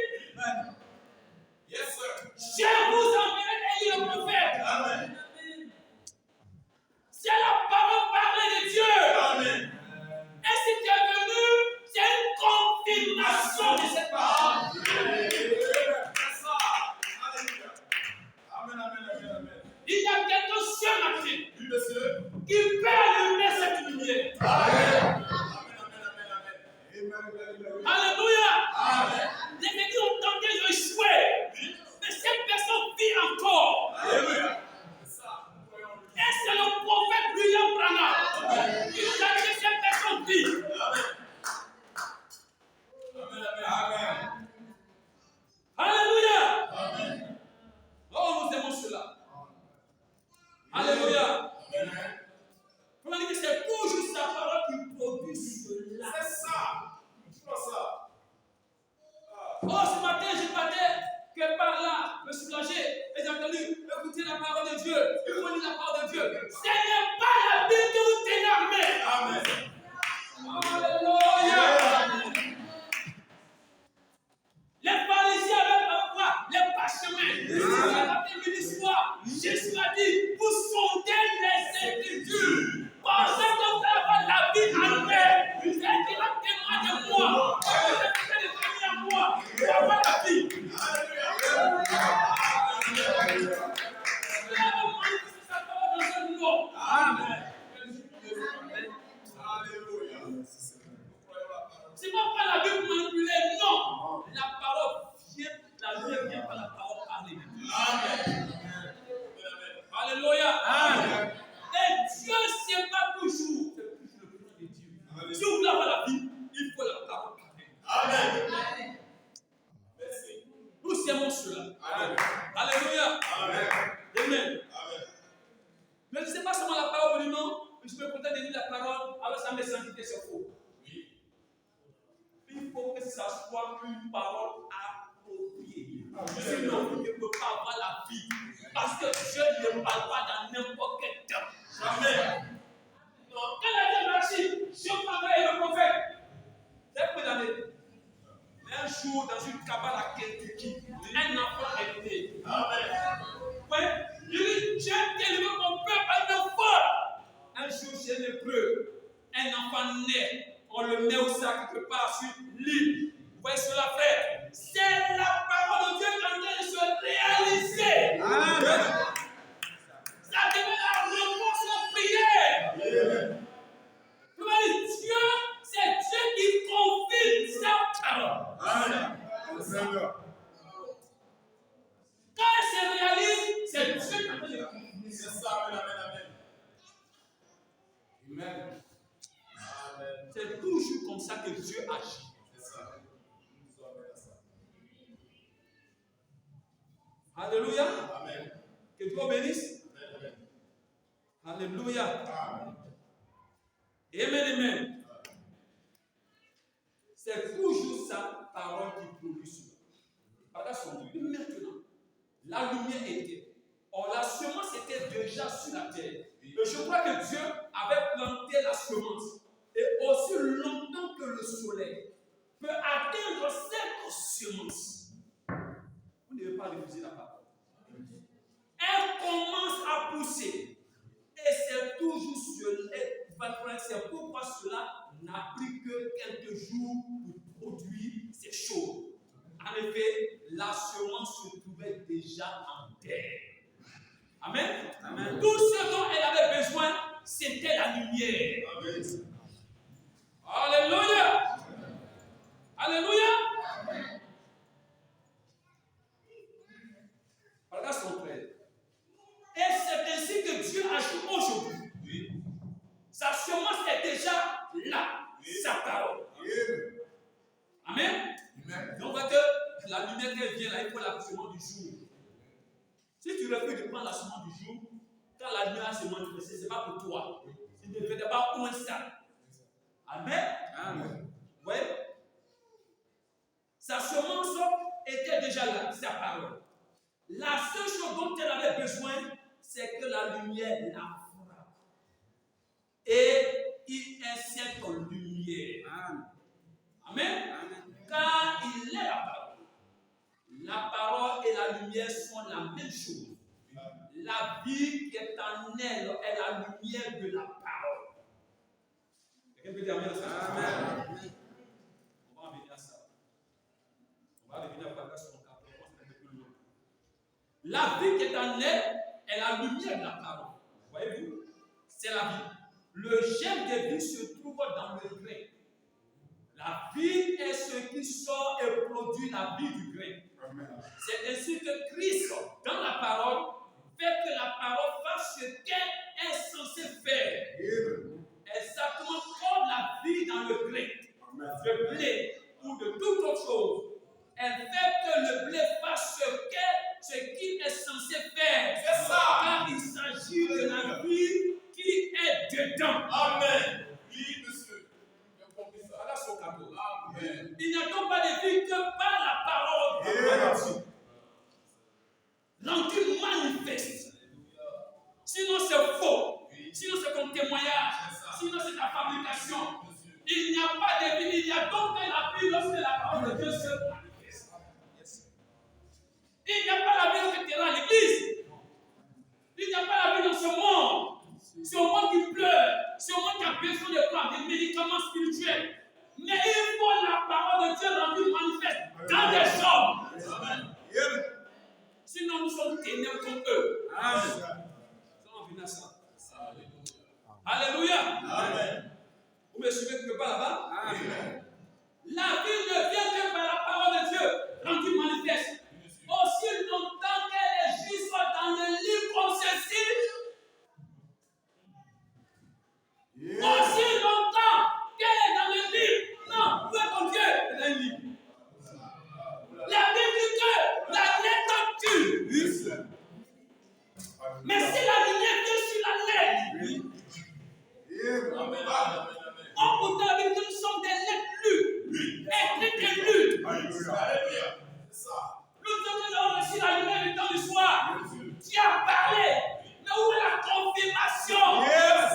Yes, sir. Je vous enverrai Élie le prophète. Amen. C'est la parole parlée de Dieu. Amen. Et si tu es venu, c'est une confirmation de cette parole. Il y a quelqu'un ce matin qui peut allumer cette lumière. Amen. Alléluia. Les églises ont tenté de échouer, mais cette personne vit encore. Alléluia. Et c'est le prophète William Branham qui nous a dit que cette personne vit. Amen. Alléluia. Amen. Oh, nous aimons cela. Alléluia. On a dit que c'est toujours sa parole qui produit cela. C'est ça. Oh, ce matin, je partais que par là, me soulager. Et j'ai entendu écouter la parole de Dieu. Il faut lire la parole de Dieu. Ce n'est pas la Bible que vous tenez en main. Amen. Alléluia. Les pharisiens avaient quoi? Les parchemins. Jésus a dit, vous sondez les Écritures. Pensez que vous avez la vie en elle. C'est qui va témoigner de moi. Vous êtes des familles à moi. Vous avez la vie. C'est pas par la Bible manipulée, non. La parole vient, la lumière vient par la parole parlée. Amen. Alléluia. Amen. Et Dieu ne sait pas toujours. C'est plus le plan de Dieu. Si vous voulez avoir la vie, il faut la parole parlée. Amen. Merci. Nous aimons cela. Amen. Alléluia. Amen. Amen. Mais je ne sais pas seulement la parole du nom, mais je peux peut-être dire la parole avec sa message qui est faux. Il faut que ça soit une parole appropriée. Sinon, vous ne pouvez pas avoir la vie. Parce que Dieu ne parle pas dans n'importe quel temps. Jamais. Non. Quand il a dit merci, Dieu parlait le prophète. C'est peu d'années. Un jour, dans une cabane à Kentucky, un enfant est né. Amen. Ouais. Il dit, Dieu a élevé mon peuple à une fois. Un jour, chez l'hébreu, un enfant naît. On le met au sac quelque part sur l'île. Vous voyez cela, frère? C'est la parole de Dieu qui est en train de se réaliser. Amen. Ça devient la réponse à la prière. Dieu, c'est Dieu qui confirme sa parole. Amen. Quand elle se réalise, c'est Dieu qui est en train de confirmer. C'est ça, amen. Amen. C'est toujours comme ça que Dieu agit. C'est ça. Alléluia. Amen. Que Dieu bénisse. Amen. Alléluia. Amen. Amen. C'est toujours sa parole qui produit cela. Par son Dieu. Maintenant, la lumière était. Or, la semence était déjà sur la terre. Et je crois que Dieu avait planté la semence. Et aussi longtemps que le soleil. peut atteindre cette semence, vous ne devez pas refuser la parole. Elle commence à pousser. Et c'est toujours c'est pourquoi cela n'a pris que quelques jours pour produire ces choses. En effet, la semence se trouvait déjà en terre. Amen. Amen. Tout ce dont elle avait besoin, c'était la lumière. Amen. Alléluia. Alléluia. Regarde son frère. Et c'est ainsi que Dieu agit aujourd'hui. Oui. Sa semence est déjà là. Oui. Sa parole. Oui. Amen. Amen. Donc, on voit que la lumière qui vient là, il faut la semence du jour. Si tu refuses de prendre la semence du jour, quand la lumière se manifeste, ce n'est pas pour toi. Tu ne devrais pas où ça. Amen. Amen. Vous voyez? Sa semence était déjà là, sa parole. La seule chose dont elle avait besoin, c'est que la lumière la frappe. Et il insère en lumière. Amen. Amen. Amen. Car il est la parole. La parole et la lumière sont la même chose. La vie qui est en elle est la lumière de la parole. Quelqu'un peut dire amen à ça? Amen. On va en venir à ça. On va revenir à la sur mon cas. La vie qui est en elle est la lumière de la parole. Voyez-vous? C'est la vie. Le germe de vie se trouve dans le grain. La vie est ce qui sort et produit la vie du grain. C'est ainsi que Christ, dans la parole, fait que la parole fasse ce qu'elle est censée faire. Exactement comme la vie dans le grain, le blé ou de toute autre chose. Elle fait que le blé fasse ce qu'il est censé faire. C'est ça. Car il s'agit de la vie qui est dedans. Amen. Oui, monsieur. Alors, son cadeau. Amen. Il n'y a donc pas de vie que par la parole. Amen. Rendu manifeste. Sinon, c'est faux. Sinon, c'est ton témoignage. Sinon, c'est ta fabrication. Il n'y a pas de vie. Il y a donc que la vie lorsque la parole de Dieu se manifeste. Il n'y a pas la vie lorsque tu es à l'église. Il n'y a pas la vie dans ce monde. C'est au monde qui pleure. C'est au monde qui a besoin de quoi? Des médicaments spirituels. Mais il faut la parole de Dieu rendue manifeste dans des hommes. Amen. Sinon, nous sommes ténèbres comme eux. Amen. Alléluia. Amen. Vous me suivez quelque part là-bas? Amen. La vie ne vient que par la parole de Dieu rendue manifeste. Aussi longtemps qu'elle est juste dans le livre comme ceci, aussi longtemps qu'elle est dans le livre, non, où est ton Dieu? Elle est un livre. La Bible dit que la lettre tue. Mais si la lumière vient sur la lettre, on pourtant la Bible dit que nous sommes des lettres lues, écrites et lues. Alléluia. Nous avons reçu la lumière du temps du soir. Dieu a parlé. Mais où est la confirmation? Yes.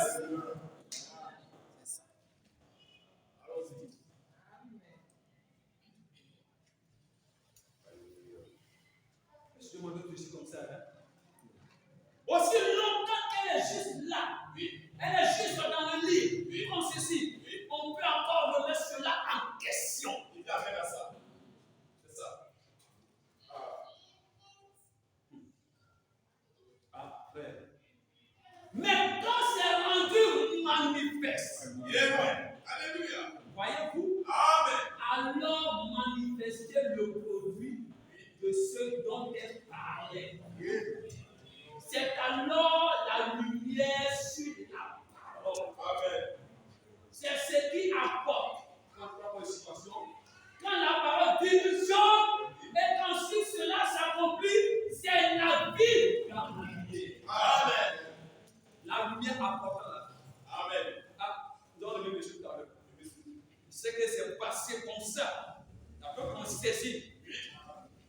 Je demande que je suis comme ça. Aussi longtemps qu'elle est juste là, elle est juste dans le lit, comme ceci, on peut encore remettre cela en question. Il amène à ça. C'est ça. Frère. Mais quand c'est rendu manifeste, alléluia. Voyez-vous? Amen. Alors manifester le produit de ce dont elle parlait. C'est alors la lumière sur la parole. Amen. C'est ce qui apporte. Quand la parole division et qu'ensuite cela s'accomplit, c'est la vie dans la lumière. Amen. La lumière apporte la vie. Amen. Dans le même tout à l'heure. C'est que c'est passé comme ça. La peuple on saisit.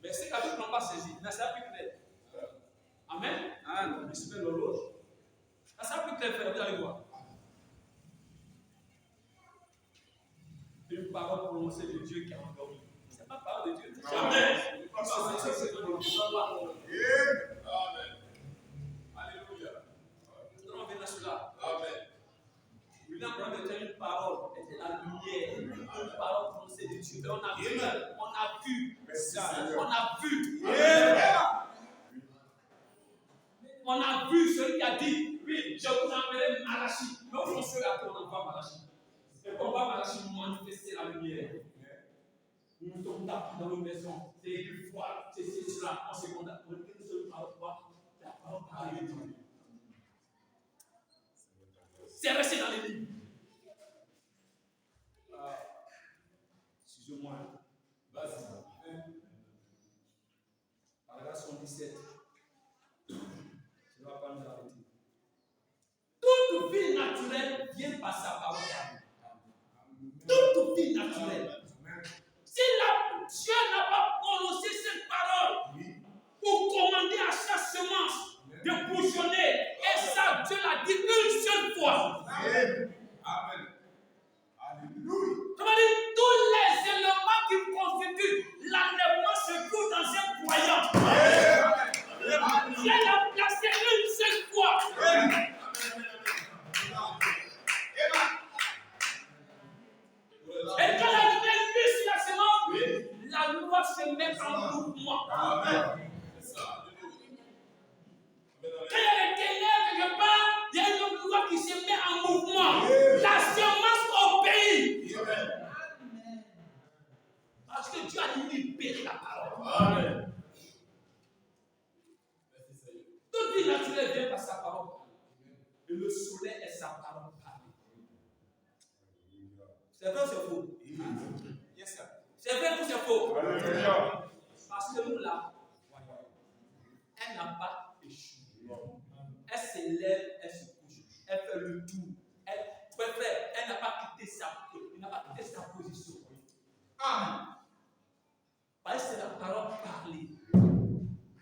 Mais c'est que la peuple n'a pas saisi. Mais ça a plus clair. Amen. Ah non, je suis l'horloge. Ça a plus clair, vous allez voir. Une parole prononcée de Dieu qui est endormi. Ce n'est pas parole de Dieu. Jamais. Amen. Alléluia. Nous allons venir à cela. Amen. William Branham était une parole, était la lumière, une parole prononcée de Dieu. Et on a vu, on a vu celui qui a dit, oui, je vous enverrai Malachi. Mais au fond, ceux-là qui on envoie Malachi. Et qu'on va Malachi nous manifester la lumière. Nous sommes tapés dans nos maisons, c'est du froid, c'est cela, en secondaire. On dit que nous sommes par quoi? La parole parlée de Dieu. C'est resté dans les livres. Excusez-moi. Vas-y. Paragraphe 77. Je ne vais pas nous arrêter. Toute vie naturelle vient par sa parole. Toute vie naturelle. Si Dieu n'a pas prononcé cette parole pour commander à chaque semence de bourgeonner, et ça, Dieu l'a dit une seule fois. Amen. Alléluia. Ça veut dire tous les éléments qui constituent l'enlèvement se trouvent dans un croyant. Dieu l'a placé une seule fois. Et quand la lumière vient sur la semence, la loi se met en mouvement. Amen. Quand il y a les ténèbres quelque part, il y a une loi qui se met en mouvement. La semence obéit. Parce que Dieu a libéré la parole. Amen. Toute vie naturelle vient par sa parole. Et le soleil est sa parole parlée. C'est vrai ou c'est faux? Yes, sir. C'est vrai ou c'est faux? Alléluia. Parce que nous là, elle n'a pas échoué. Elle s'élève, elle se couche, elle fait le tour. Elle n'a pas quitté sa position. Amen. Parce que c'est la parole parlée.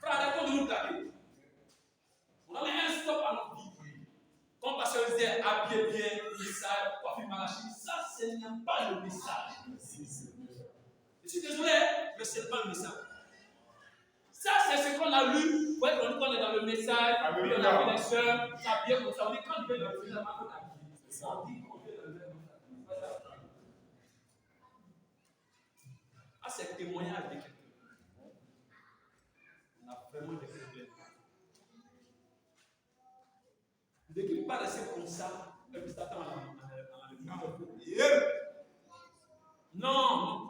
Frère, arrêtons de nous blaguer. On a mis un stop à notre vie. Quand pasteur disait habillez bien, message, coiffure Malachi, ça ce n'est pas le message. Je suis désolé, mais ce n'est pas le message. Ça, c'est ce qu'on a lu. Ouais, on est dans le message, puis on a vu les sœurs, s'habiller comme ça. On dit quand on vient dans le message, on a habillé. On dit qu'on vient dans le message. Ah, c'est témoignage de quelqu'un. On a vraiment des problèmes. Dès qu'il pas rester comme ça, et puis s'attend à la non.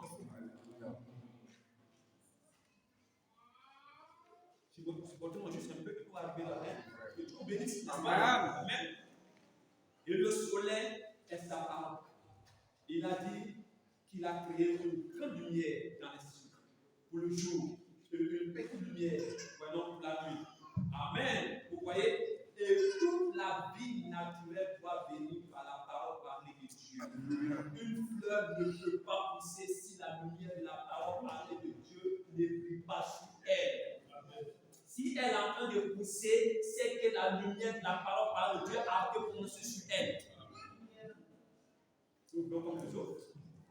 Supportez-moi juste un peu pour arriver là. Que Dieu bénisse. Amen. Et le soleil est sa parole. Il a dit qu'il a créé une grande lumière dans les cieux pour le jour, une petite lumière pour la nuit. Amen. Vous voyez? Et toute la vie naturelle doit venir par la parole parlée de Dieu. Une fleur ne peut pas pousser si la lumière de la parole parlée de Dieu ne brille pas sur elle. Si elle est en train de pousser, c'est que la lumière de la parole parlée de Dieu a été prononcée sur elle. Vous voyez comme les autres.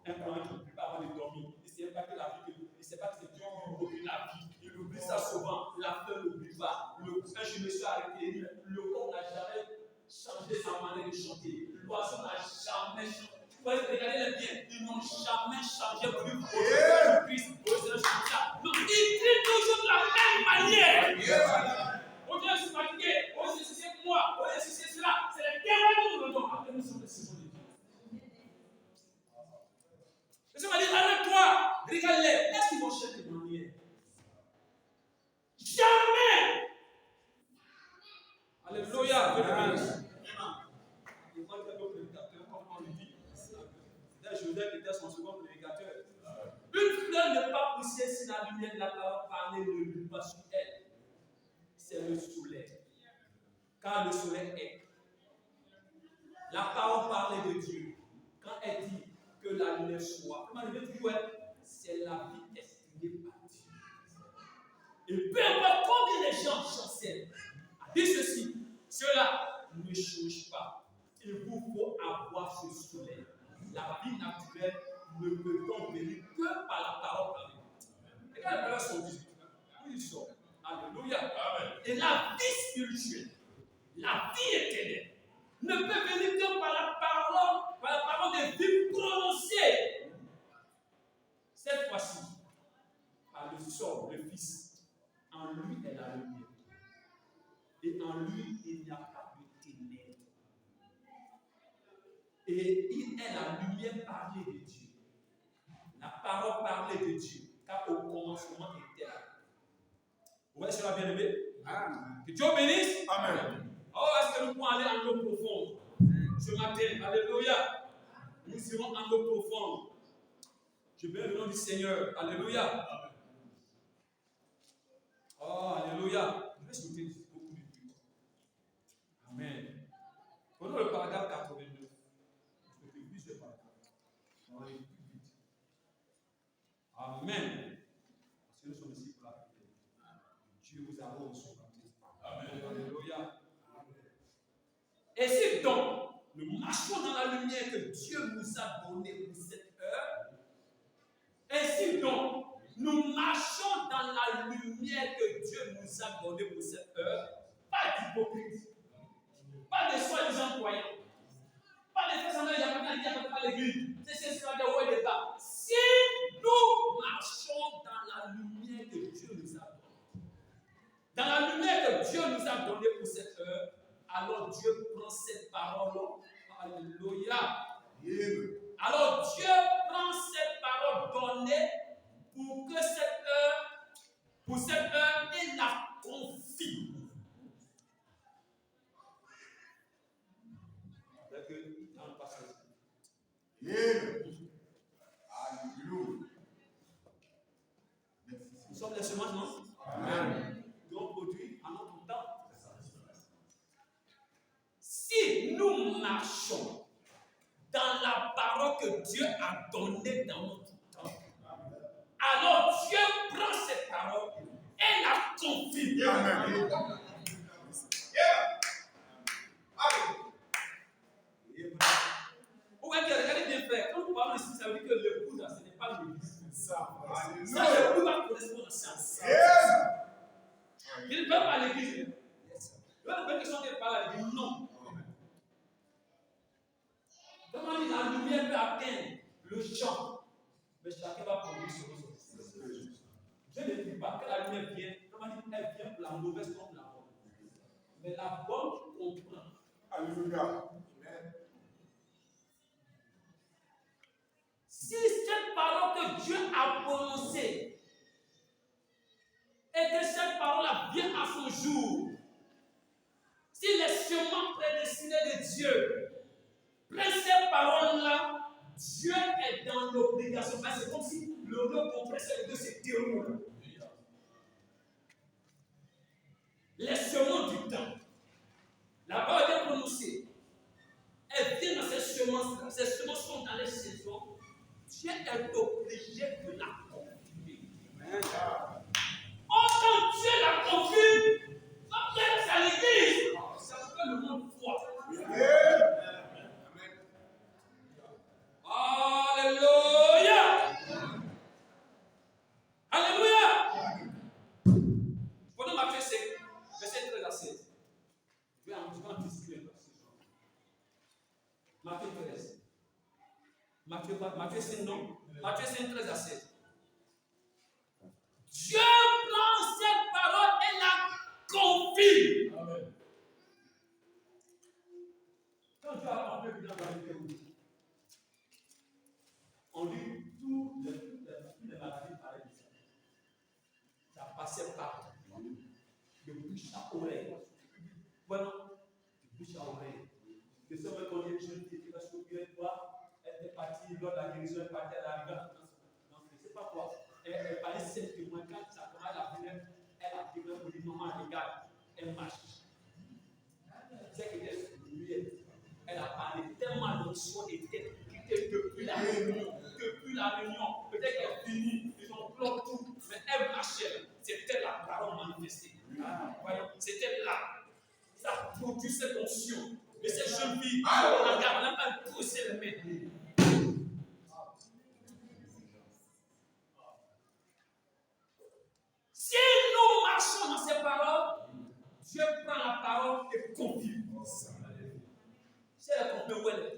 Un parent qui ne peut pas avoir de dormir. Il ne sait pas que la vie, il ne sait pas que c'est Dieu qui oublie la vie. Il oublie ça souvent. La fleur n'oublie pas. Quand je me suis arrêté, le corps n'a jamais changé sa manière de chanter. L'oiseau n'a jamais changé. Regardez-les bien. Ils n'ont jamais changé plus pour que puisse chanter ça. Donc, ils crient toujours de la même manière. On dit, je suis fatigué. On dit, c'est moi. On dit, c'est cela. C'est les témoins que nous donnons. Après, nous sommes les symboles de Dieu. Je m'a dit, arrête-toi. Regarde-les. Est-ce qu'ils vont chanter de manière? Jamais. Alléluia. Il manque d'autres prédicateurs, comme on le dit. Joseph était son second prédicateur. Une fleur ne peut pas pousser si la lumière de la parole parlée ne brille pas sur elle. C'est le soleil. Car le soleil est. La parole parlée de Dieu, quand elle dit que la lumière soit, c'est la vie estimée par Dieu. Et peu importe combien les gens chancellent, a dit ceci, cela ne change pas. Il vous faut avoir ce soleil. La vie naturelle ne peut donc venir que par la parole parlée. Et quand les paroles sont dites, où ils sont? Alléluia. Amen. Et la vie spirituelle, la vie éternelle, ne peut venir que par la parole des vies prononcées. Cette fois-ci, par le sort, le Fils, en lui est la lumière. Et en lui, il n'y a pas de ténèbres. Et il est la lumière parlée de Dieu. La parole parlée de Dieu. Car au commencement était là. Vous voyez cela, bien-aimé? Que Dieu bénisse. Amen. Oh, est-ce que nous pouvons aller en eau profonde ce matin? Alléluia. Nous irons en eau profonde. Je bénis le nom du Seigneur. Alléluia. Oh, alléluia. Je vais sauter beaucoup de plus. Amen. Prenons le paragraphe 89. Je vais plus ce paragraphe. On va aller plus vite. Amen. Parce que nous sommes ici pour la prière. Dieu vous a reçu. Amen. Alléluia. Et si donc nous marchons dans la lumière que Dieu nous a donnée pour cette heure, ainsi donc nous marchons dans la lumière que Dieu nous a donnée pour cette heure, pas d'hypocrite, pas de soi-disant croyants, pas de façon il n'y a pas l'église, c'est ce qu'on a dit au départ. Si nous marchons dans la lumière que Dieu nous a donnée, dans la lumière que Dieu nous a donnée pour cette heure, alors Dieu prend cette parole. Alléluia. Alors Dieu prend cette parole donnée pour cette heure, il la confie. Nous sommes les semences, non? Amen. Donc produit en notre temps. Si nous marchons dans la parole que Dieu a donnée dans notre temps, alors Dieu prend cette parole et la confie. Amen. Regardez bien, frère. Quand nous parlons ici, ça veut dire que l'époux, ce n'est pas l'église. Ça, l'époux va correspondre à ça. Il ne parle pas à l'église. Il n'y a pas de question qu'il parle à l'église. Non. Comment dire, la lumière peut atteindre le champ, mais chacun va produire ce que c'est. Je ne dis pas que la lumière vient, comment dire, elle vient pour la mauvaise comme la bonne. Mais la bonne comprend. Alléluia. Si cette parole que Dieu a prononcée et que cette parole vient à son jour, si les chemins prédestinés de Dieu prennent ces paroles-là, Dieu est dans l'obligation. C'est comme si le compresseur de se déroule. Les chemins du temps, la parole est prononcée. Elle vient dans ces semences-là. Ces semences sont dans les saisons. Dieu est obligé de la continuer. Oh, quand Dieu la confie, quand Dieu est à l'église, ça fait le monde froid. Alléluia. Alléluia. Prenons Matthieu 5, verset 13 à 16. Je vais anticiper un peu ce soir. Matthieu 13. Matthieu 5, non. Matthieu 5, 13 à 16. Dieu prend cette parole et la confie. Amen. Quand Dieu a parlé dans la vie, on dit toutes les maladies pareilles. Ça passait par de bouche à oreille. Voilà, de bouche à oreille. Que ce soit qu'on ait une jeune fille qui va s'occuper de toi, elle est partie lors de la guérison, elle est partie à la rivière. Non, je ne sais pas quoi. Elle parlait simplement quand ça commence à venir, elle a dit pour dire maman, regarde, elle marche. C'est qu'elle est muette. Elle a parlé tellement d'onction était depuis la réunion. Peut-être qu'elle est finie, ils ont bloqué tout, mais elle marchait. C'était la parole manifestée. Voyons, c'était là. Ça produit cette onction. Et cette jeune fille, on n'a pas poussé les mains. Si nous marchons dans ces paroles, Dieu prend la parole et confie. Si elle est confiée, où elle est?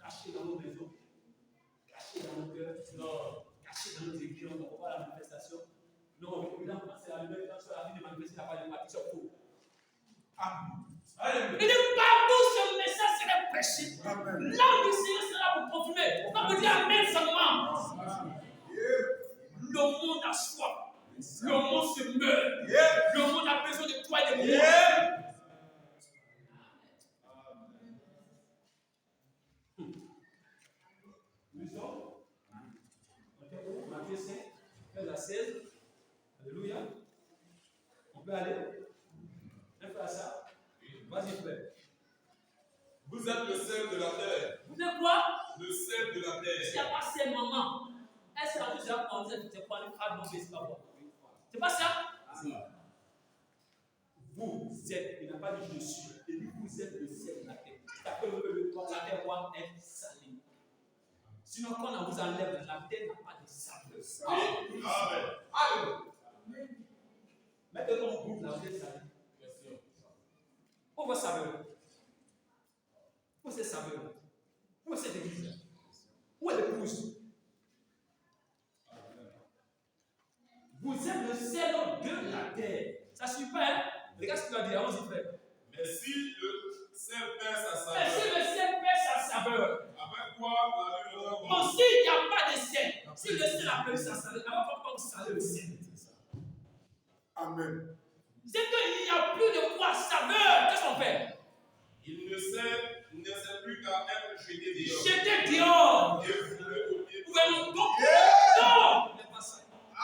Cachée dans nos maisons, cachée dans nos cœurs, cachée dans nos églises, on ne voit pas la manifestation. Non, il a commencé à lever sur la vie de manifester la part de partie sur tout. Il dit partout ce message serait prêché. L'âme du Seigneur sera pour confirmer. On peut dire Amen seulement. Le monde a soif. Le monde se meurt. Le monde a besoin de toi et de moi. Nous sommes Matthieu 5, 15 à 16. Alléluia. On peut aller. Un peu à ça. Vas-y, frère. Vous êtes le sel de la terre. Vous êtes quoi? Le sel de la terre. S'il n'y a pas ces mamans, est-ce que la chose va penser que c'est pas le frère non, c'est pas bon? C'est pas ça? Vous êtes, il n'a pas dit je suis, il dit vous êtes le sel de la terre. Ça peut que la terre doit être salée. Sinon, quand on vous enlève, la terre n'a pas de saveur. Amen. Mettez ton groupe là, vous êtes salé. Où est votre saveur? Où est cette saveur? Où est cette église? Où est l'épouse? Vous êtes le sel de la terre. Ça suffit pas, hein? Regarde ce qu'il va dire, allons-y, frère. Mais si le sel perd sa saveur. Mais si le sel perd sa saveur. Avec quoi la Bon, s'il n'y a pas de sel, si le sel a perdu sa saveur, alors comment saler le sel? Amen. C'est qu'il n'y a plus de quoi saveur. Qu'est-ce qu'on fait? Il ne sert plus qu'à être jeté dehors. Jeté dehors. Non!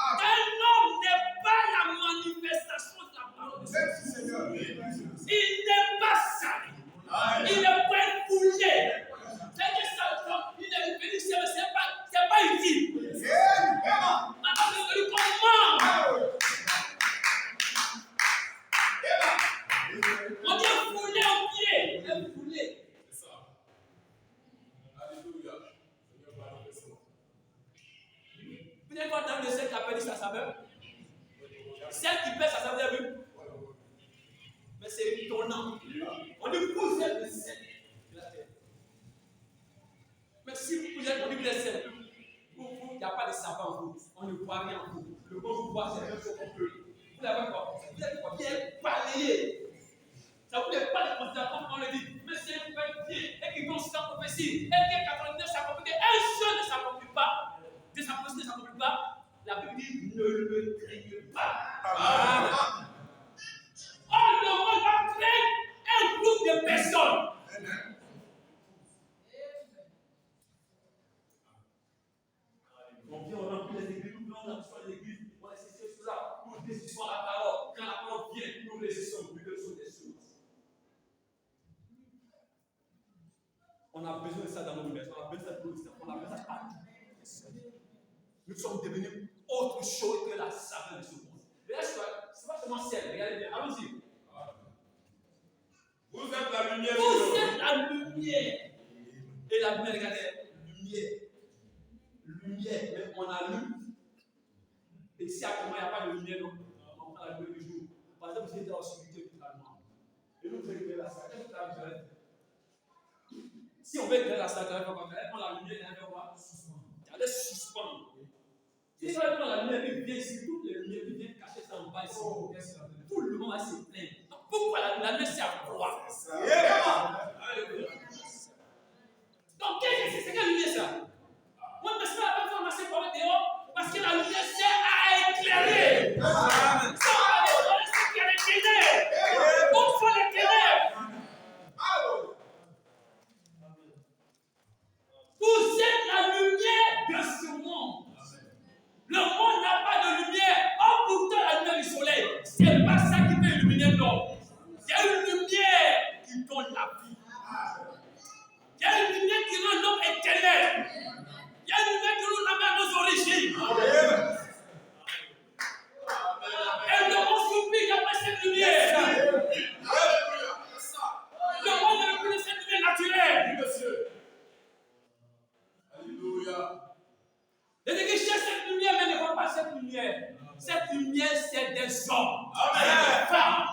Un homme n'est pas la manifestation de la parole de Dieu. Il n'est pas salé. Il n'est pas foulé. C'est que ça, il est venu, c'est pas utile. Maintenant, c'est venu comment? On vient fouler au pied. On vient fouler. C'est ça. Alléluia. Seigneur, pardonne-moi. Vous n'avez pas dans le sel qui a perdu sa saveur? Celle qui perd sa saveur, vous avez vu? Mais c'est étonnant. On dit vous êtes le sel de la terre. Mais si vous êtes le sel, il n'y a pas de saveur en vous. On ne voit rien en vous. Le bon vous voit, c'est même chose qu'on peut. Vous n'avez pas. Vous êtes bien balayé. Ça ne vous n'est pas de considération comme on le dit. Mais c'est un peu bien. Et qui consiste en prophétie. Et que 89 s'accomplit. Un seul ne s'accomplit pas. De sa prophétie ne s'accomplit pas. La Bible dit ne le craignez pas. Amen. Oh, le monde va craindre un groupe de personnes. On vient, on remplit les églises, nous prenons la mission des églises, on est ceci, cela, nous décidons la parole. Quand la parole vient, nous résistons, nous faisons des choses. On a besoin de ça dans nos vies, on a besoin de ça, on a besoin de ça. Nous sommes devenus autre chose que la saveur de ce monde. Mais là, c'est pas seulement celle, regardez bien, allons-y. Vous êtes la lumière. Vous êtes la lumière. Et la lumière, regardez, lumière. Lumière, mais on a lu. Et si actuellement il n'y a pas de lumière, non, on prend la lumière du jour. Par exemple, vous êtes dans la sécurité totalement. Et nous, vous éclairez la salle. Qu'est-ce que vous avez? Si on veut éclairer la salle, on prend la lumière et on va voir. Il y a des suspens. Si on prend la lumière qui vient ici, toutes les lumières qui viennent cacher ça en bas ici, tout le monde va se plaindre. Pourquoi la lumière c'est à quoi? Donc, qu'est-ce que c'est que la lumière ça? Moi, je ne sais pas la formation pour le dehors parce que la lumière sert à éclairer. Ça va dévoiler ce qu'il y a des ténèbres. On fait les ténèbres. Vous êtes la lumière de ce monde. Le monde n'a pas de lumière. Oh, pourtant, la lumière du soleil, c'est pas ça qui peut illuminer l'homme. Il y a une lumière lumière. Cette lumière, c'est des hommes. Amen. Des femmes.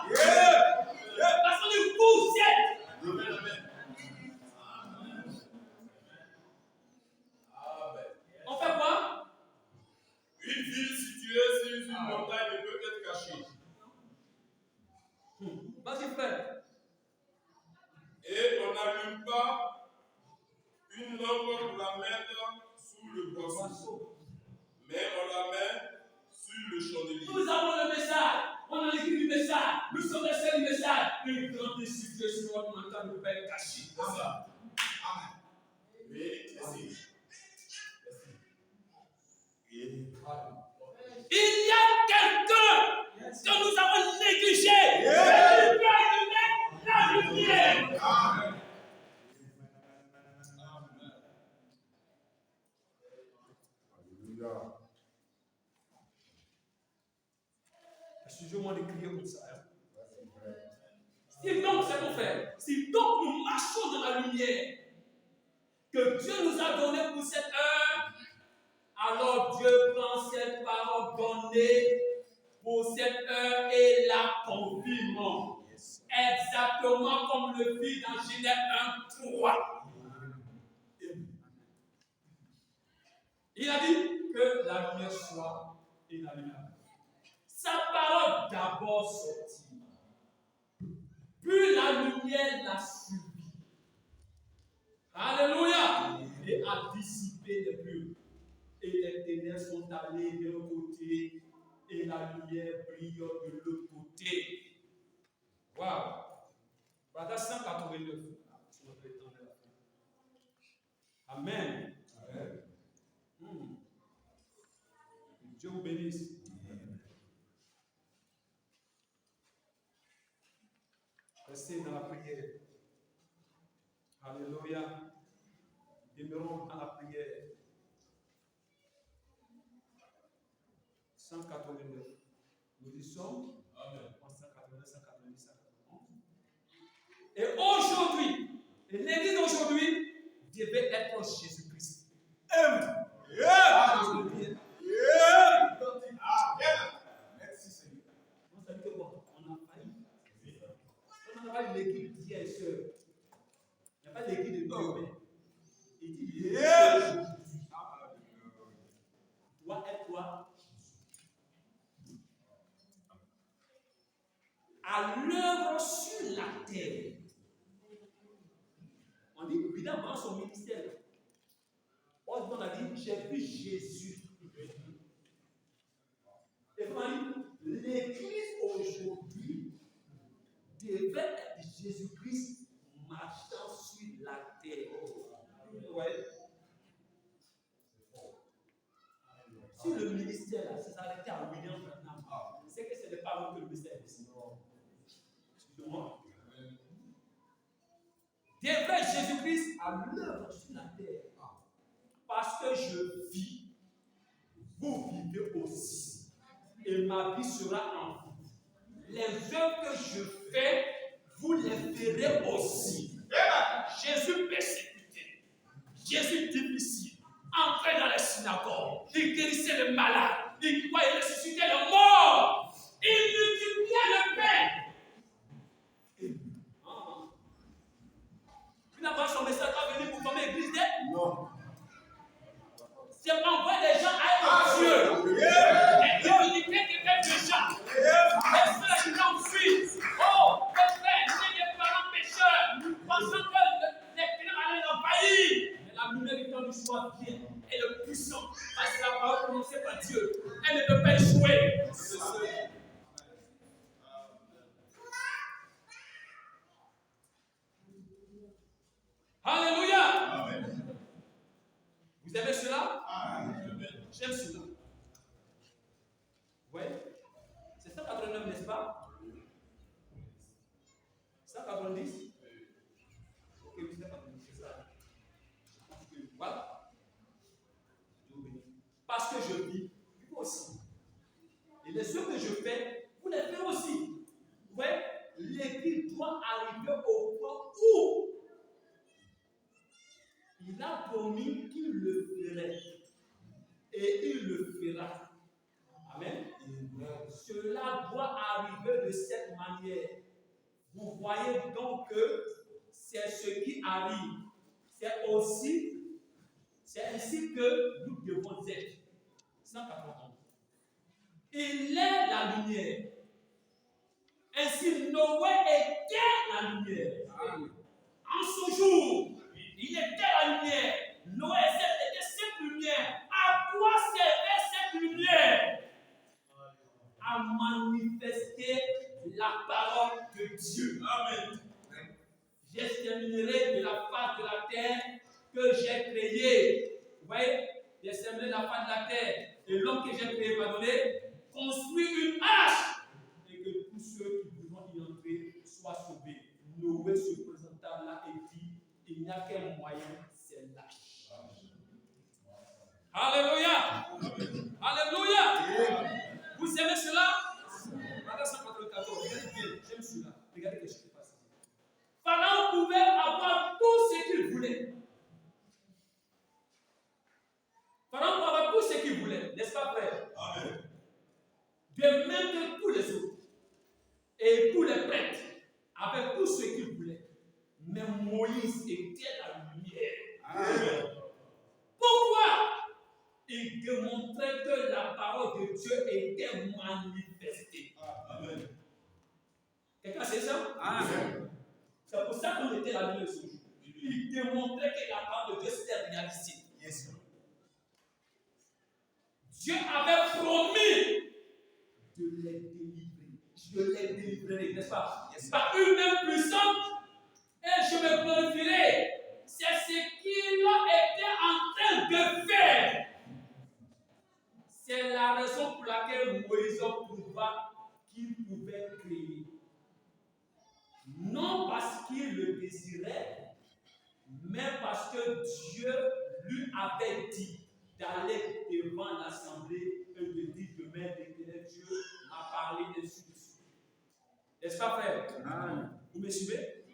Parce que vous êtes. On fait quoi? Une ville située sur une montagne ne peut être cachée. Vas-y, frère. Et on n'allume pas une lampe pour la mettre sous le boisseau, mais on la met sur le chandelier. Nous avons le message. On a écrit du message. Nous sommes les seuls du message. Une grande située sur notre montagne ne peut pas être cachée. C'est ça. Amen. Oui, merci. Il y a quelqu'un que nous avons négligé. Il peut allumer la lumière. Amen. Alléluia. Excusez-moi de crier comme ça. Ça, c'est vrai. Si donc, c'est mon frère, si donc nous marchons dans la lumière que Dieu nous a donnée pour cette heure, alors Dieu prend cette parole donnée pour cette heure et la confirme. Exactement comme le fit dans Genèse 1:3. Il a dit que la lumière soit et la lumière. Sa parole d'abord sortit. Puis la lumière l'a suivi. Alléluia. Et a dissipé les murs. Et les ténèbres sont allées de l'autre côté. Et la lumière brille de l'autre côté. Waouh. Voilà 189. Amen. Amen. Dieu vous bénisse. Restez dans la prière. Alléluia. Demeurons dans la prière. 189. Nous y sommes. Amen. 189, 190, 191. Et aujourd'hui, l'église d'aujourd'hui devait être Jésus-Christ. Amen. Amen. Merci Seigneur. On savait que bon, on a failli. On n'a pas l'équipe d'hier, sœur. Il n'y a pas l'équipe de demain. Il dit l'équipe doit être quoi? À l'œuvre sur la terre. On dit évidemment son ministère. On a dit j'ai vu Jésus. Et comment dit l'église aujourd'hui devait être Jésus-Christ marchant sur la terre. Ouais. Si le ministère là, s'est arrêté à William Branham, c'est que ce n'est pas nous que le ministère est ici. Excusez-moi. Devrait Jésus-Christ à l'œuvre sur la terre. Parce que je vis, vous vivez aussi. Et ma vie sera en vous. Les œuvres que je fais, vous les verrez aussi. Jésus persécuté. Jésus difficile. Entré dans les synagogues. Il guérissait les malades. Il croyait ressusciter les morts. Il multipliait le pain. Finalement, son message va venir pour former l'église d'aide. Non. C'est pour envoyer les gens à Dieu. Et communiquer des bêtes de gens. Les frères qui l'ont fui. Oh, les frères, c'est des parents pécheurs. Pensant que les ténèbres allaient l'envahir. Mais la lumière du temps du soir vient. Et le puissant, parce que la parole prononcée par Dieu, elle ne peut pas échouer. Alléluia. Amen. Vous aimez cela? Amen. J'aime cela. Oui. C'est 189, n'est-ce pas? 190? Ok, vous n'êtes pas venu, c'est ça. Je pense que voilà. Parce que je vis, vous aussi. Et les œuvres que je fais, vous les faites aussi. Vous voyez, l'église doit arriver au point où il a promis qu'il le ferait. Et il le fera. Cela doit arriver de cette manière. Vous voyez donc que c'est ce qui arrive. C'est ainsi que nous devons être. 191. Il est la lumière. Ainsi, Noé était la lumière. En ce jour, il était la lumière. Noé était cette lumière. À quoi servait cette lumière? À manifester la parole de Dieu. Amen. J'exterminerai de la face de la terre que j'ai créée. Vous voyez, j'exterminerai de la face de la terre. Et l'homme que j'ai créé, pardonnez, construit une arche. Et que tous ceux qui voudront y entrer soient sauvés. Noé se présenta là et dit, il n'y a qu'un moyen, c'est l'arche. Alléluia. Alléluia. Vous aimez cela? Regardez 194. Regardez bien. J'aime cela. Regardez ce qui se passe. Pharaon pouvait avoir tout ce qu'il voulait. Pharaon pouvait avoir tout ce qu'il voulait. N'est-ce pas, frère? Amen. De même que tous les autres. Et tous les prêtres avaient tout ce qu'ils voulaient. Mais Moïse était la lumière. Amen. Pourquoi? Il démontrait que la parole de Dieu était manifestée. Amen. Quelqu'un sait ça? Amen. C'est pour ça qu'on était la lumière ce jour. Il démontrait que la parole de Dieu s'était réalisée. Yes. Dieu avait promis de les délivrer. Je les délivrerai, n'est-ce pas? Yes. Par une même puissance, et je me glorifierai. C'est ce qu'il était en train de faire. C'est la raison pour laquelle Moïse prouva qu'il pouvait créer. Non parce qu'il le désirait, mais parce que Dieu lui avait dit d'aller devant l'assemblée et de dire demain, l'éternel Dieu m'a parlé ainsi de suite. N'est-ce pas, frère? Vous me suivez?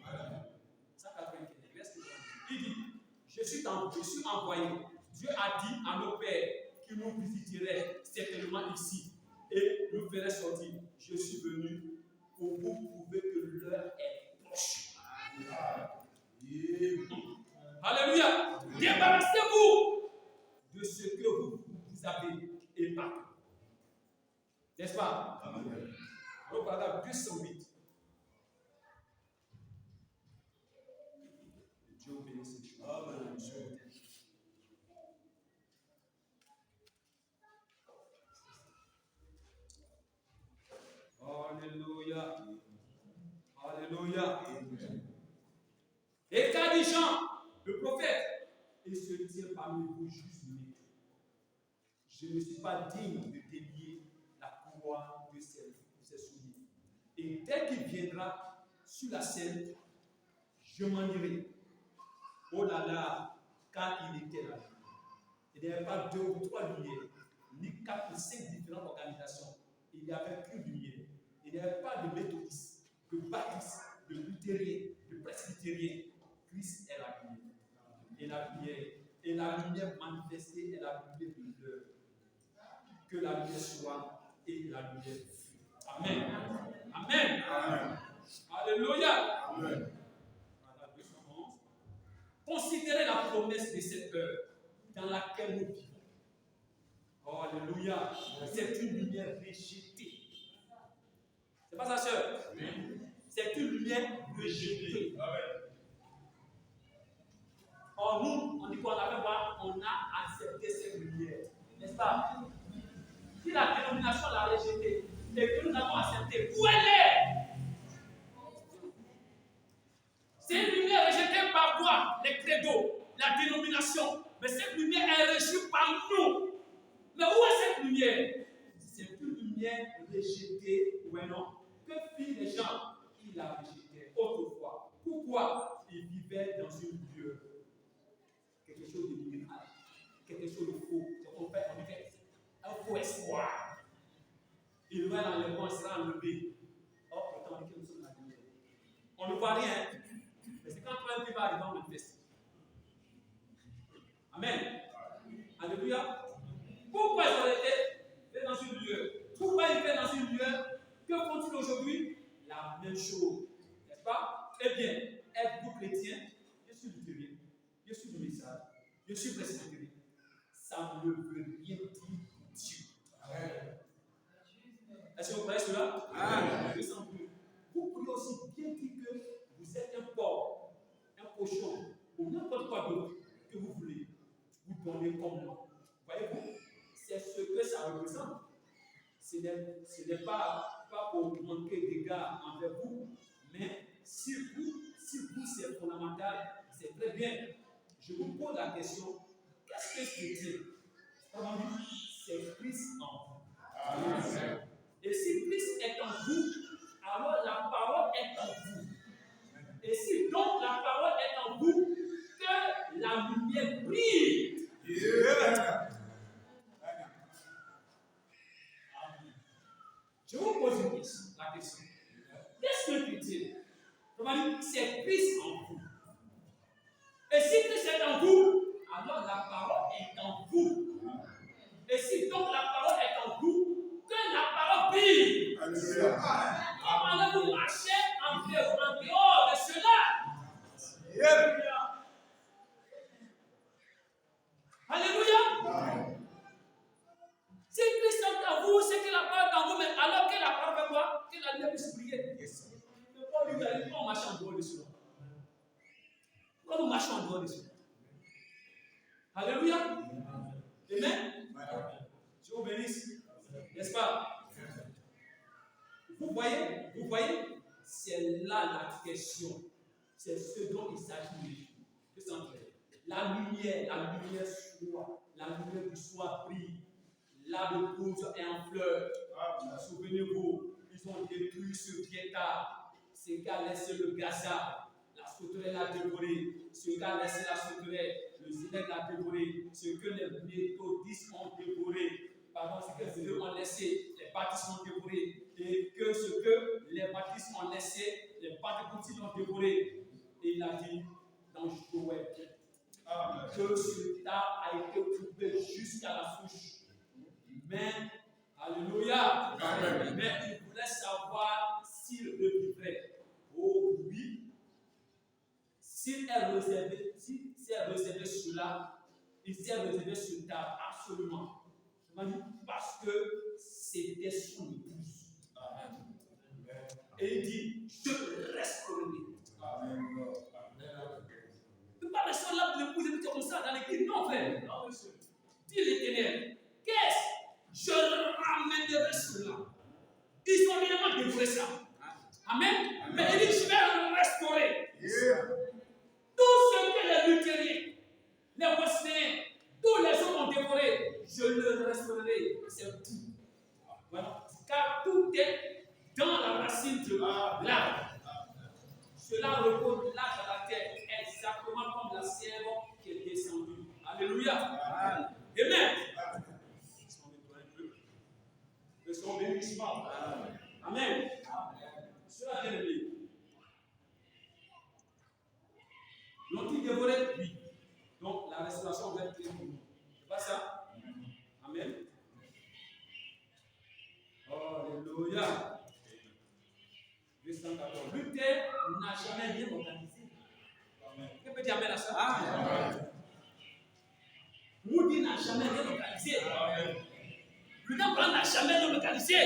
195. Il dit, je suis envoyé. Dieu a dit à nos pères qu'il nous visiterait certainement ici et nous ferait sortir. Je suis venu pour vous prouver que l'heure est proche. Alléluia. Débarrassez-vous de ce que vous avez épargné. N'est-ce pas? Amen. Alors, paragraphe 208. Dieu bénisse ces choses. Amen. Alléluia. Alléluia. Et qu'a dit Jean, le prophète, il se tient parmi vous juste maître. Je ne suis pas digne de délier la couronne de ses souliers. Et dès qu'il viendra sur la scène, je m'en irai. Oh là là, car il était là. Il n'y avait pas 2 ou 3 lumières, ni 4 ou 5 différentes organisations. Il n'y avait qu'une lumière. Il n'y avait pas de méthodistes, de baptistes, de luthériens, de presbytériens. Christ est la lumière. Et la lumière manifestée est la lumière de l'heure. Que la lumière soit et la lumière fut. Amen. Amen. Amen. Alléluia. Amen. Considérez la promesse de cette heure dans laquelle nous vivons. Oh, alléluia. C'est une lumière rejetée. C'est pas ça, sœur? C'est une lumière rejetée. Or, nous, on dit qu'on avait voir, on a accepté cette lumière. N'est-ce pas? Si la dénomination l'a rejetée et que nous avons accepté, où elle est? C'est une lumière rejetée par quoi? Les credos, la dénomination. Mais cette lumière est reçue par nous. Mais où est cette lumière? C'est une lumière rejetée, ou non? Que firent les gens? Ils la rejetée autrefois. Pourquoi? Ils vivaient dans une lueur. Quelque chose de minéral, quelque chose de faux. On fait un faux espoir. Il va dans le monde, il sera enlevé. Or, pourtant, on dit que nous sommes dans la lumière. On ne voit rien. Mais c'est quand un peu va arriver, on manifeste. Amen. Alléluia. Pourquoi ils ont été dans une lueur? Pourquoi ils étaient dans une lueur? aujourd'hui, la même chose. N'est-ce pas? Eh bien, êtes-vous chrétien? Je suis luthérien. Je suis du message. Je suis presbytérien. Ça ne veut rien dire Dieu. Est-ce que vous croyez cela? Vous pouvez aussi bien dire que vous êtes un porc, un cochon, ou n'importe quoi d'autre que vous voulez. Vous donnez comme moi. Voyez-vous? C'est ce que ça représente. Ce n'est pas pour manquer d'égards envers vous, mais si vous c'est fondamental, c'est très bien. Je vous pose la question, qu'est-ce que c'est? C'est Christ en vous. Amen. Et si Christ est en vous, alors la parole est en vous. Et si donc la parole est en vous, que la lumière brille. Yeah. Je vous pose la question. Qu'est-ce que chrétien? C'est Christ en vous. Et si Christ est en vous, alors la parole est en vous. Et si donc la parole est en vous, que la parole brille. Comment allez-vous marcher en dehors de cela? Yeah. Alléluia. Si Christ est en vous, c'est que la parole est en vous, mais alors que la parole fait quoi? Que la lumière puisse briller. Ne pas lui dire, on marche en dehors de cela. Pourquoi nous marchons en dehors de cela? Alléluia. Amen. Je vous bénisse. N'est-ce pas? Vous voyez, c'est là la question. C'est ce dont il s'agit. La lumière soit, la lumière du soir brille. Là, le rouge est en fleur. Souvenez-vous, ils ont détruit ce Piétard. Ce qui a laissé le Gaza. La sauterelle l'a dévoré. Ce qui a laissé la sauterelle. Le Zénèque l'a dévoré. Ce que les méthodistes ont dévoré. Pardon, ce que les ont laissé, les baptistes ont dévoré. Et que ce que les baptistes ont laissé, les pentecôtistes ont dévoré. Et il a dit dans Joël que ce tas a été coupé jusqu'à la souche. Mais, alléluia, amen. Mais il voulait savoir s'il revivrait. Oh oui, s'il est réservé cela, il s'est réservé ce tas, absolument. Parce que c'était son épouse. Et il dit, je resterai. Tu ne peux pas rester là pour l'épouse et dire comme ça dans l'église. Non, frère. Dis l'Éternel, qu'est-ce? Je ramènerai cela. Ils ont évidemment dévoré ça. Amen. Mais il dit, je vais restaurer. Tout ce que les luthériens, les Wesleyens, tous les autres ont dévoré, je le restaurerai. C'est tout. Voilà. Car tout est dans la racine de l'arbre. Cela repose là dans la terre, exactement comme la sève qui est descendue. Alléluia. Amen. De son bénissement. Amen. Cela vient de lui. L'ont-ils dévoré? Oui. Donc la restauration va être très pour nous. C'est pas ça? Amen. Alléluia. Luther n'a jamais rien organisé. Qui peut dire amen à ça? Moody n'a jamais rien organisé. Luther n'a jamais rien organisé.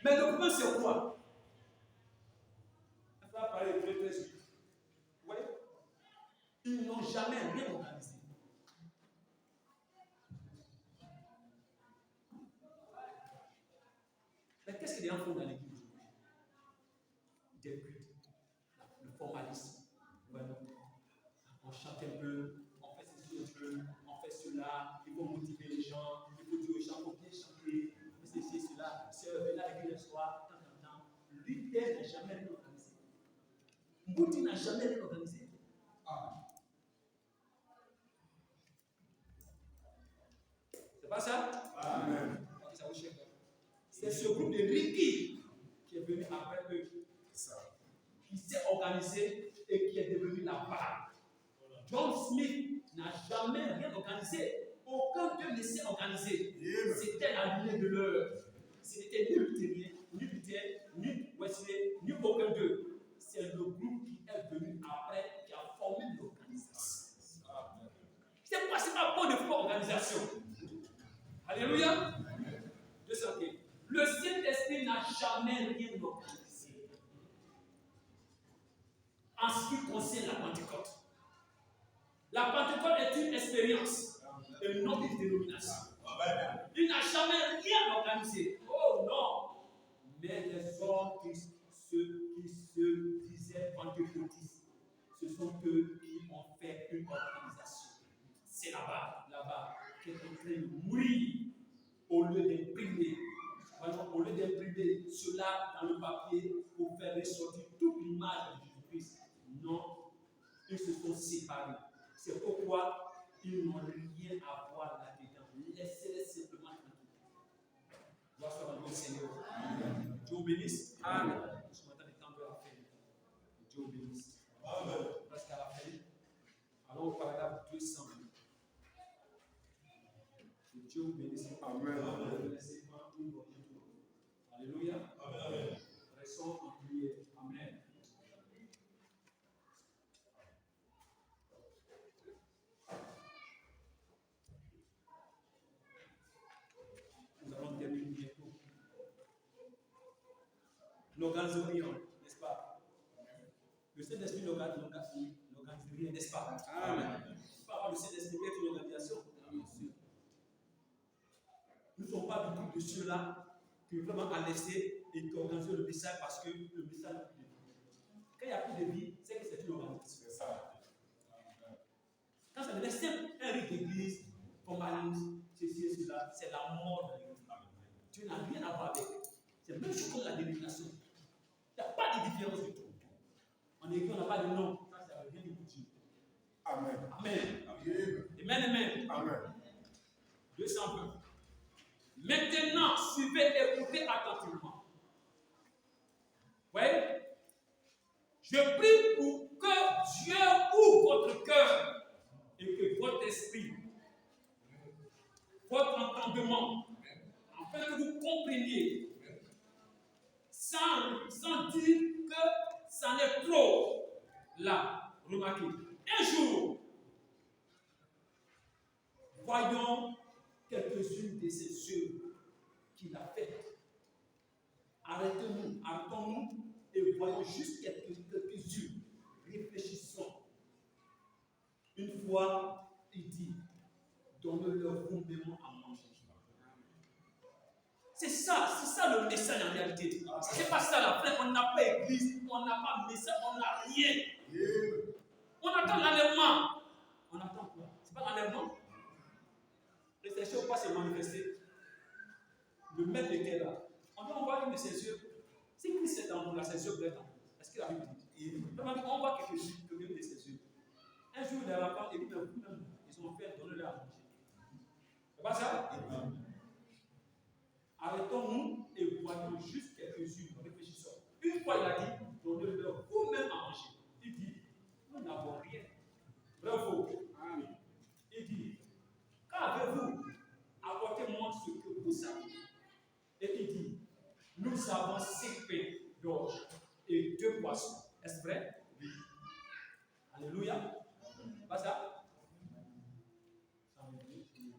Mais le problème c'est quoi? On va parler de très vite. Oui. Ils n'ont jamais rien organisé. Mais qu'est-ce que les gens font dans l'église aujourd'hui? Des cultes, le formalisme. Voilà. On chante un peu, on fait ceci un peu, on fait cela, il faut motiver les gens, il faut dire aux gens, il faut bien chanter, il faut ceci, cela, venez à l'église le soir, tant. Luther n'a jamais rien organisé. Moody n'a jamais rien organisé. C'est pas ça? Amen. Ça vous chèque. C'est ce groupe de Ricky qui est venu après eux, qui s'est organisé et qui est devenu la barre. John Smith n'a jamais rien organisé. Aucun Dieu laissait organiser, c'était la lignée de l'heure. Ce n'était ni Luthérien, ni Luther, ni Wesley, ni aucun d'eux. C'est le groupe qui est venu après qui a formé l'organisation. C'est pas bon de faire organisation. Alléluia. De santé. Le Saint-Esprit n'a jamais rien organisé. En ce qui concerne la Pentecôte. La Pentecôte est une expérience et non une dénomination. Il n'a jamais rien organisé. Oh non! Mais les hommes qui se disaient pentecôtistes, ce sont eux qui ont fait une organisation. C'est là-bas qui est en train de mourir au lieu d'imprimer. Au lieu d'imprimer cela dans le papier pour faire ressortir toute l'image de Jésus-Christ. Non, ils se sont séparés. C'est pourquoi ils n'ont rien à voir là-dedans. Laissez-les simplement tranquilles. Gloire soit à notre Seigneur. Dieu bénisse. Amen. Je m'attends le temps de la fin. Dieu bénisse. Amen. Presque à la fin. Allons au paragraphe 200. Que Dieu vous bénisse. Amen. Alléluia. Amen. Restons en prière. Amen. Nous allons terminer bientôt. N'organisez rien, n'est-ce pas? Le Saint-Esprit n'organise rien, n'est-ce pas? Amen. Il ne faut pas avoir le Saint-Esprit être une organisation. Bien sûr. Nous ne sommes pas du tout de ceux-là qui vraiment à laisser et qui organisent le message parce que le message n'a plus de vie. Quand il n'y a plus de vie, c'est que c'est une organisation. Quand ça devient simple, un rite d'église, formalisme, ceci et cela, c'est la mort de l'église. Dieu n'a rien à voir avec. C'est la même chose comme la dénomination. Il n'y a pas de différence du tout. En église, on n'a pas de nom. Ça, ça veut rien dire pour Dieu. Amen. Amen. Amen. Amen. Amen. 220. Maintenant, suivez et écoutez attentivement. Oui. Je prie pour que Dieu ouvre votre cœur et que votre esprit, votre entendement, afin que vous compreniez, sans dire que ça n'est trop. Là, remarquez, un jour, voyons quelques-unes de ces œuvres qu'il a faites. Arrêtons-nous et voyons juste quelques-unes. Réfléchissons. Une fois, il dit, donnez-leur vous-même à manger. C'est ça le message en réalité. C'est pas ça la frère, on n'a pas église, on n'a pas message, on n'a rien. On attend l'enlèvement. On attend quoi? C'est pas l'enlèvement? Les sessions vont pas se manifester. Le maître était là. On doit voir une de ses yeux. Si Christ est dans nous, la session peut être en nous. Est-ce qu'il a vu? On voit quelque chose de ses yeux. Un jour, il a rencontré, et puis même, ils ont fait donner-leur à manger. C'est pas ça? Arrêtons-nous et voyons juste quelques-unes. Réfléchissons. Une fois, il a dit, donnez-leur vous-même à manger. Il dit, nous n'avons rien. Bravo. Il dit, qu'avez-vous? Apportez-moi ce que vous savez. Et il dit, nous avons 5 pains d'orge et 2 poissons. Est-ce vrai? Oui. Alléluia. Pas ça? 221.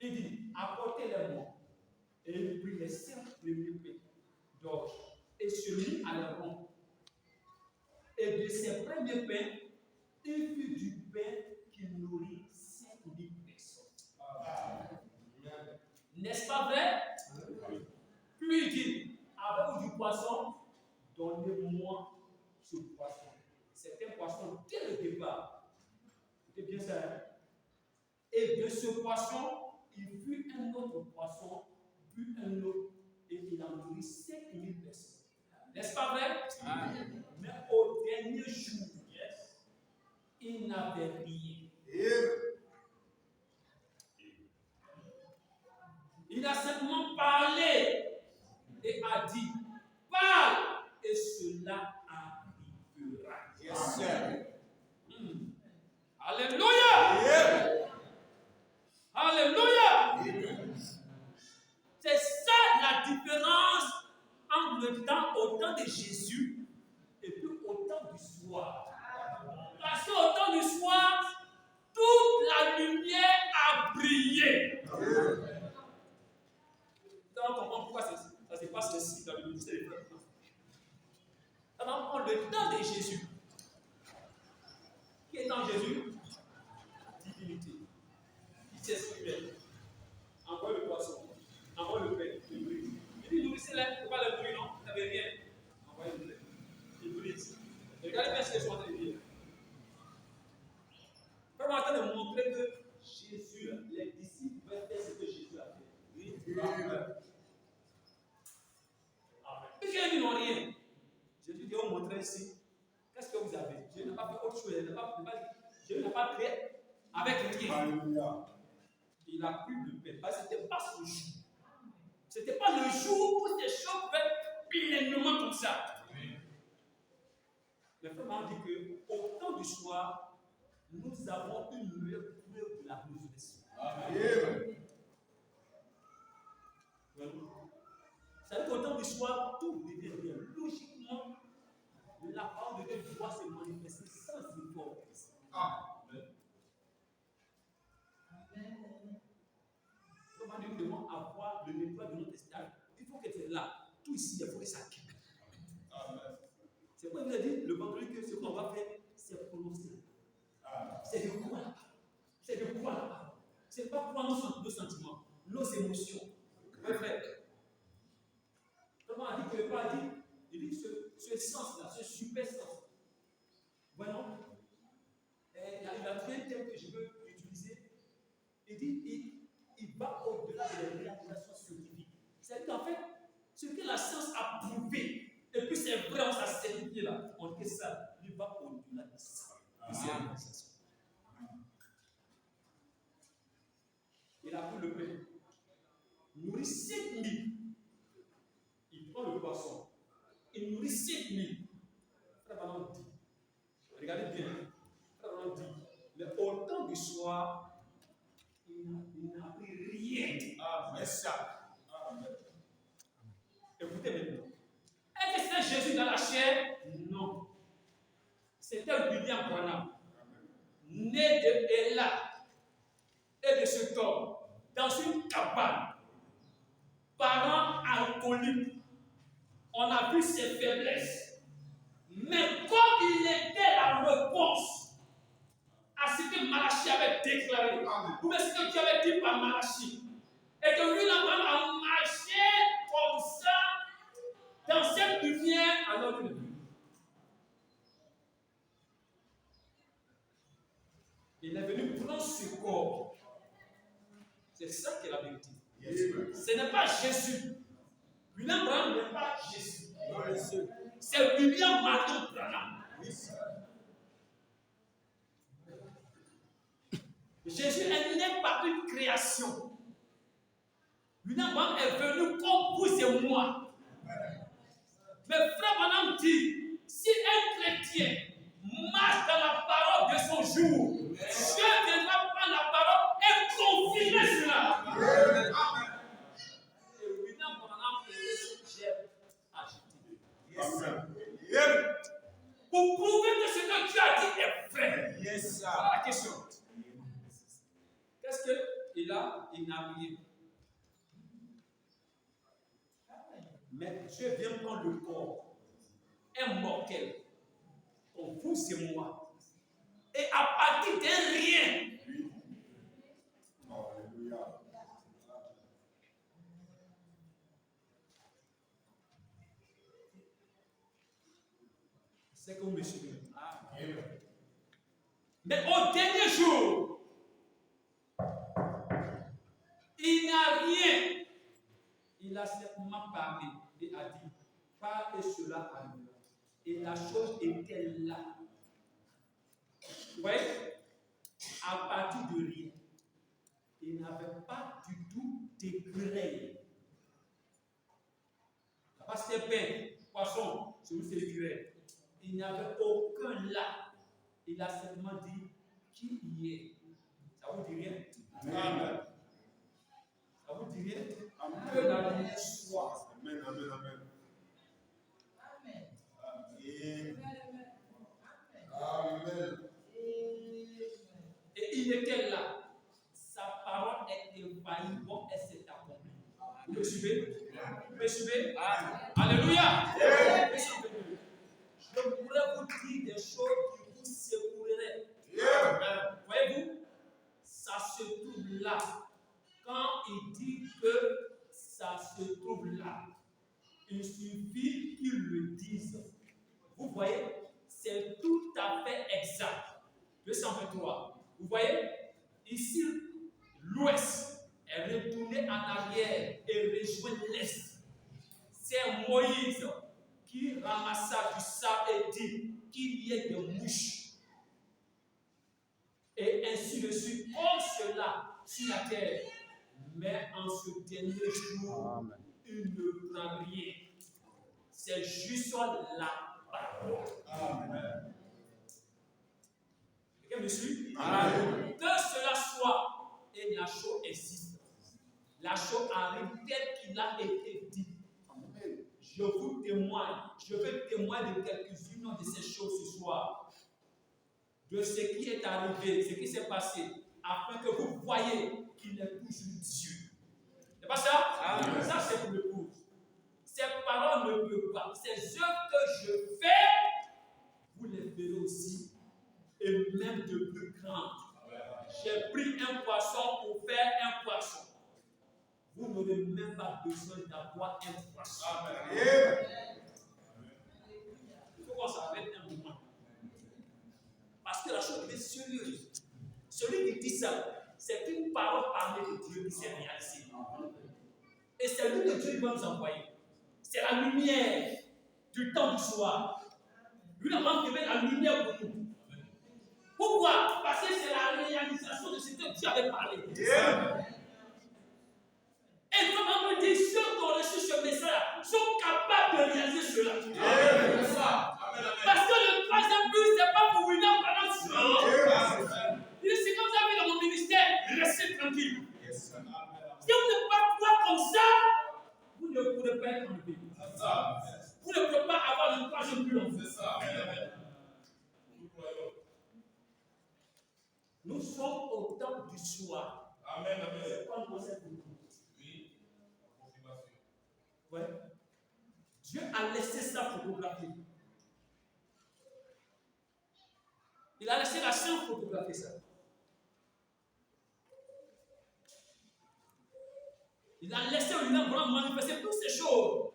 Il dit, apportez-les-moi. Et il prit les 5 premiers pains d'orge et se mit à les rompre. Et de ces premiers pains, il fit du pain qui nourrit 5000 personnes. N'est-ce pas vrai? Puis il dit, avez-vous du poisson? Donnez-moi ce poisson. C'est un poisson dès le départ. C'était bien ça. Hein? Et de ce poisson, il fut un autre poisson, puis un autre, et il a nourri 5000 personnes. N'est-ce pas vrai? Amen. Mais au dernier jour, il n'avait rien. Il a simplement parlé et a dit, parle et cela arrivera. Yes, sir. Alléluia. Jésus. Qui est en Jésus? Divinité. Qui s'exprime. Envoie le poisson. Envoie le pain. Le brise. Il dit nourrissez-les. Il ne faut pas le nourrir, non? Vous n'avez rien. Envoyez-le. Il brise. Regardez bien ce que je suis en train de dire. Vraiment en train de montrer que Jésus, les disciples pouvaient faire ce que Jésus a fait. Oui. Amen. Amen. Ils n'ont rien. Jésus dit, on montrait ici. Qu'est-ce que vous avez? Jésus n'a pas fait autre chose. Jésus n'a pas créé avec rien. Alléluia. Il a pris le pain. Parce que ce n'était pas son jour. Ce n'était pas le jour où ces choses pouvaient pleinement comme ça. Le frère m'a dit qu'au temps du soir, nous avons une meilleure preuve de la résurrection. Amen. Ça veut dire qu'au temps du soir, tout devient bien. Logiquement, la parole de Dieu doit se manifester sans effort. Amen. Comment nous devons avoir le nettoyage de notre esclave? Il faut que tu es là. Tout ici, il faut que ça quitte. Amen. C'est pourquoi il nous a dit le vendredi que ce qu'on va faire, c'est prononcer. C'est de quoi la parole? C'est de quoi la parole? Ce n'est pas quoi nos sentiments, nos émotions. Frère, comment il dit que le paradis, il dit ce sens-là, ce super sens. Voilà. Il a trouvé un thème que je veux utiliser. Il dit il va au-delà des réalisations scientifiques. C'est qu'en fait, ce que la science a prouvé, et puis c'est vrai, on s'est certifié là, on dit que ça, il va au-delà de ça. Il a pris le pain, nourrit 7000. Il prend le poisson, il nourrit 7000. Frère Ballon dit, regardez bien, Frère Ballon dit, mais au temps du soir, il n'a pris rien. Amen. Écoutez maintenant. Est-ce que c'est Jésus dans la chair? Non. C'était William Branham, né de Ella et de ce homme, dans une cabane, parents alcooliques. On a vu ses faiblesses. Mais comme il était la réponse à ce que Malachie avait déclaré, ou bien ce que Dieu avait dit par Malachie, et que William Branham a marché comme ça dans cette lumière alors qu'il il est venu prendre ce corps. C'est ça qui est la vérité. Ce n'est pas Jésus. William Branham n'est pas Jésus. C'est William Marion Branham. Jésus est né par une création. William Branham est venu comme vous et moi. Mais frère Branham dit, si un chrétien marche dans la parole de son jour, Dieu viendra prendre la parole et confirmer cela. Et William Branham est ce gerbe agité. Pour prouver que ce que Dieu a dit est vrai. Voilà la question. Qu'est-ce qu'il a? Il n'a rien. Mais Dieu vient prendre le corps, un mortel, comme vous et moi, et à partir d'un rien, c'est que vous me suivez. Mais au dernier jour, il n'a rien. Il a simplement parlé et a dit, pas et cela arrivera. Et la chose était là. Vous voyez? À partir de rien. Il n'avait pas du tout de grêle. Parce que pain, poisson, c'est où c'est le grêle. Il n'y avait aucun là. Il a simplement dit qui y est. Ça vous dit rien? Amen. Ça vous dit rien? Amen. Que la lumière soit. Amen, amen, amen. Amen. Amen. Et il était là. Sa parole est infaillible et c'est accompli. Vous me suivez? Vous me suivez? Alléluia. Je pourrais vous dire dit des choses qui vous secoueraient. Voyez-vous, ça se trouve là. Quand il dit que ça se trouve là, il suffit qu'il le dise. Vous voyez, c'est tout à fait exact. 223. Vous voyez, ici, l'ouest est retourné en arrière et rejoint l'est. C'est Moïse qui ramassa du sable et dit qu'il y ait des mouches. Et ainsi de suite, comme cela sur la terre. Mais en ce dernier jour, il ne prend rien. C'est juste la parole. Amen. Quelqu'un me suit? Amen. Que cela soit, et la chose existe. La chose arrive telle qu'il a été dit. Je vous témoigne, je vais témoigner de quelques-unes de ces choses ce soir. De ce qui est arrivé, ce qui s'est passé, afin que vous voyez qu'il est toujours Dieu. C'est pas ça? Amen. Ça, c'est pour le coup. Ces paroles ne peuvent pas. Ces œuvres que je fais, vous les verrez aussi. Et même de plus grandes. J'ai pris un poisson pour faire un poisson. Vous n'aurez même pas besoin d'avoir un poisson. Amen. Il faut qu'on s'arrête un moment. Parce que la chose est sérieuse. Celui qui dit ça, c'est une parole parlée de Dieu qui s'est réalisée. Et c'est lui que Dieu va nous envoyer. C'est la lumière du temps du soir. Lui, il va donner la lumière pour nous. Pourquoi? Parce que c'est la réalisation de ce que Dieu avait parlé. Yeah. Et comme on me dit, ceux qui ont reçu ce message sont capables de réaliser cela. Yeah. Parce que le troisième but, ce n'est pas pour William Branham seulement. Il dit, c'est comme ça dans mon ministère, restez tranquille. Yes. Si vous ne pas croire comme ça, vous ne pourrez pas être enlevé. Vous ne pourrez pas avoir le troisième but en fait. Nous sommes au temps du soir. Amen. C'est quoi le concept pour nous? Oui. Ouais. Dieu a laissé ça photographier. Il a laissé la science photographier ça. Il a laissé William Branham manifester toutes ces choses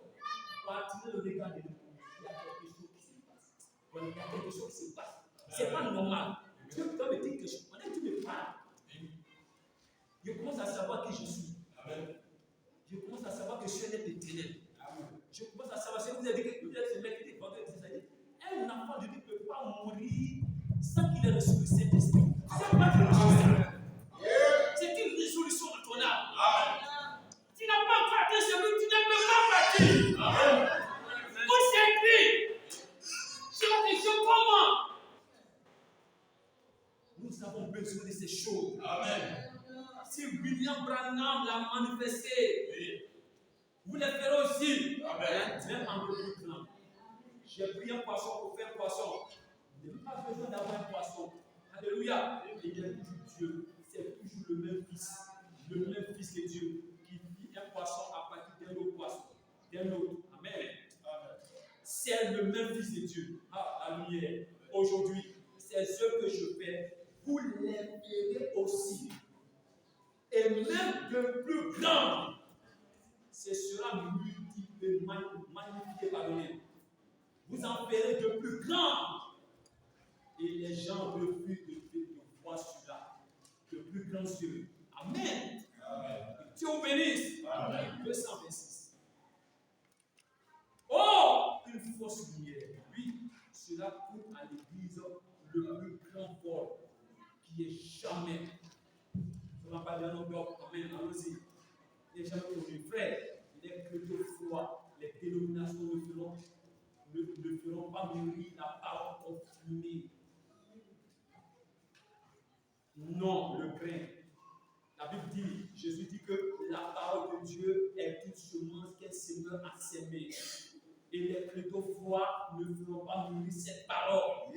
pour attirer le regard de nous. Il y a quelque chose qui se passe. Il y a quelque chose qui se passe. C'est pas normal. Dieu peut me dire que je connais, tu me parles. Je commence à savoir qui je suis. Amen. Je commence à savoir que je suis un être éternel. Je commence à savoir, si vous avez dit que vous êtes ce mec qui est content de dire, un enfant de Dieu ne peut pas mourir sans qu'il ait reçu le Saint-Esprit. C'est pas quelque chose. C'est une résolution de ton âme. Tu n'as pas encore atteint ce but, tu ne peux pas partir. Où c'est écrit? C'est la question comment? Nous avons besoin de ces choses. Amen. Si William Branham l'a manifesté, oui, vous le ferez aussi. Amen. Même en plus grand. J'ai pris un poisson pour faire un poisson. Je n'ai pas besoin d'avoir un poisson. Alléluia. Il est toujours Dieu. C'est toujours le même Fils. Le même Fils de Dieu qui vit un poisson à partir d'un autre poisson. D'un autre. Amen. Amen. C'est le même Fils de Dieu. Ah, la lumière. Aujourd'hui, c'est ce que je fais. Vous les verrez aussi. Et même de plus grand, ce sera multiplié, magnifié par lui. Vous en verrez de plus grand. Et les gens refusent de voir cela. De plus grand Dieu. Amen. Amen. Dieu vous bénisse. Amen. 226. Oh, une fausse lumière. Oui, cela coûte à l'église le plus grand vol qui est jamais. On va parler d'un homme quand même, allons-y. Les gens qui ont des frères, les chrétiens froids, les dénominations ne feront pas mûrir la parole confirmée. Non, le grain. La Bible dit, Jésus dit que la parole de Dieu est une semence qu'un semeur a sémée. Et les chrétiens froids ne feront pas mûrir cette parole.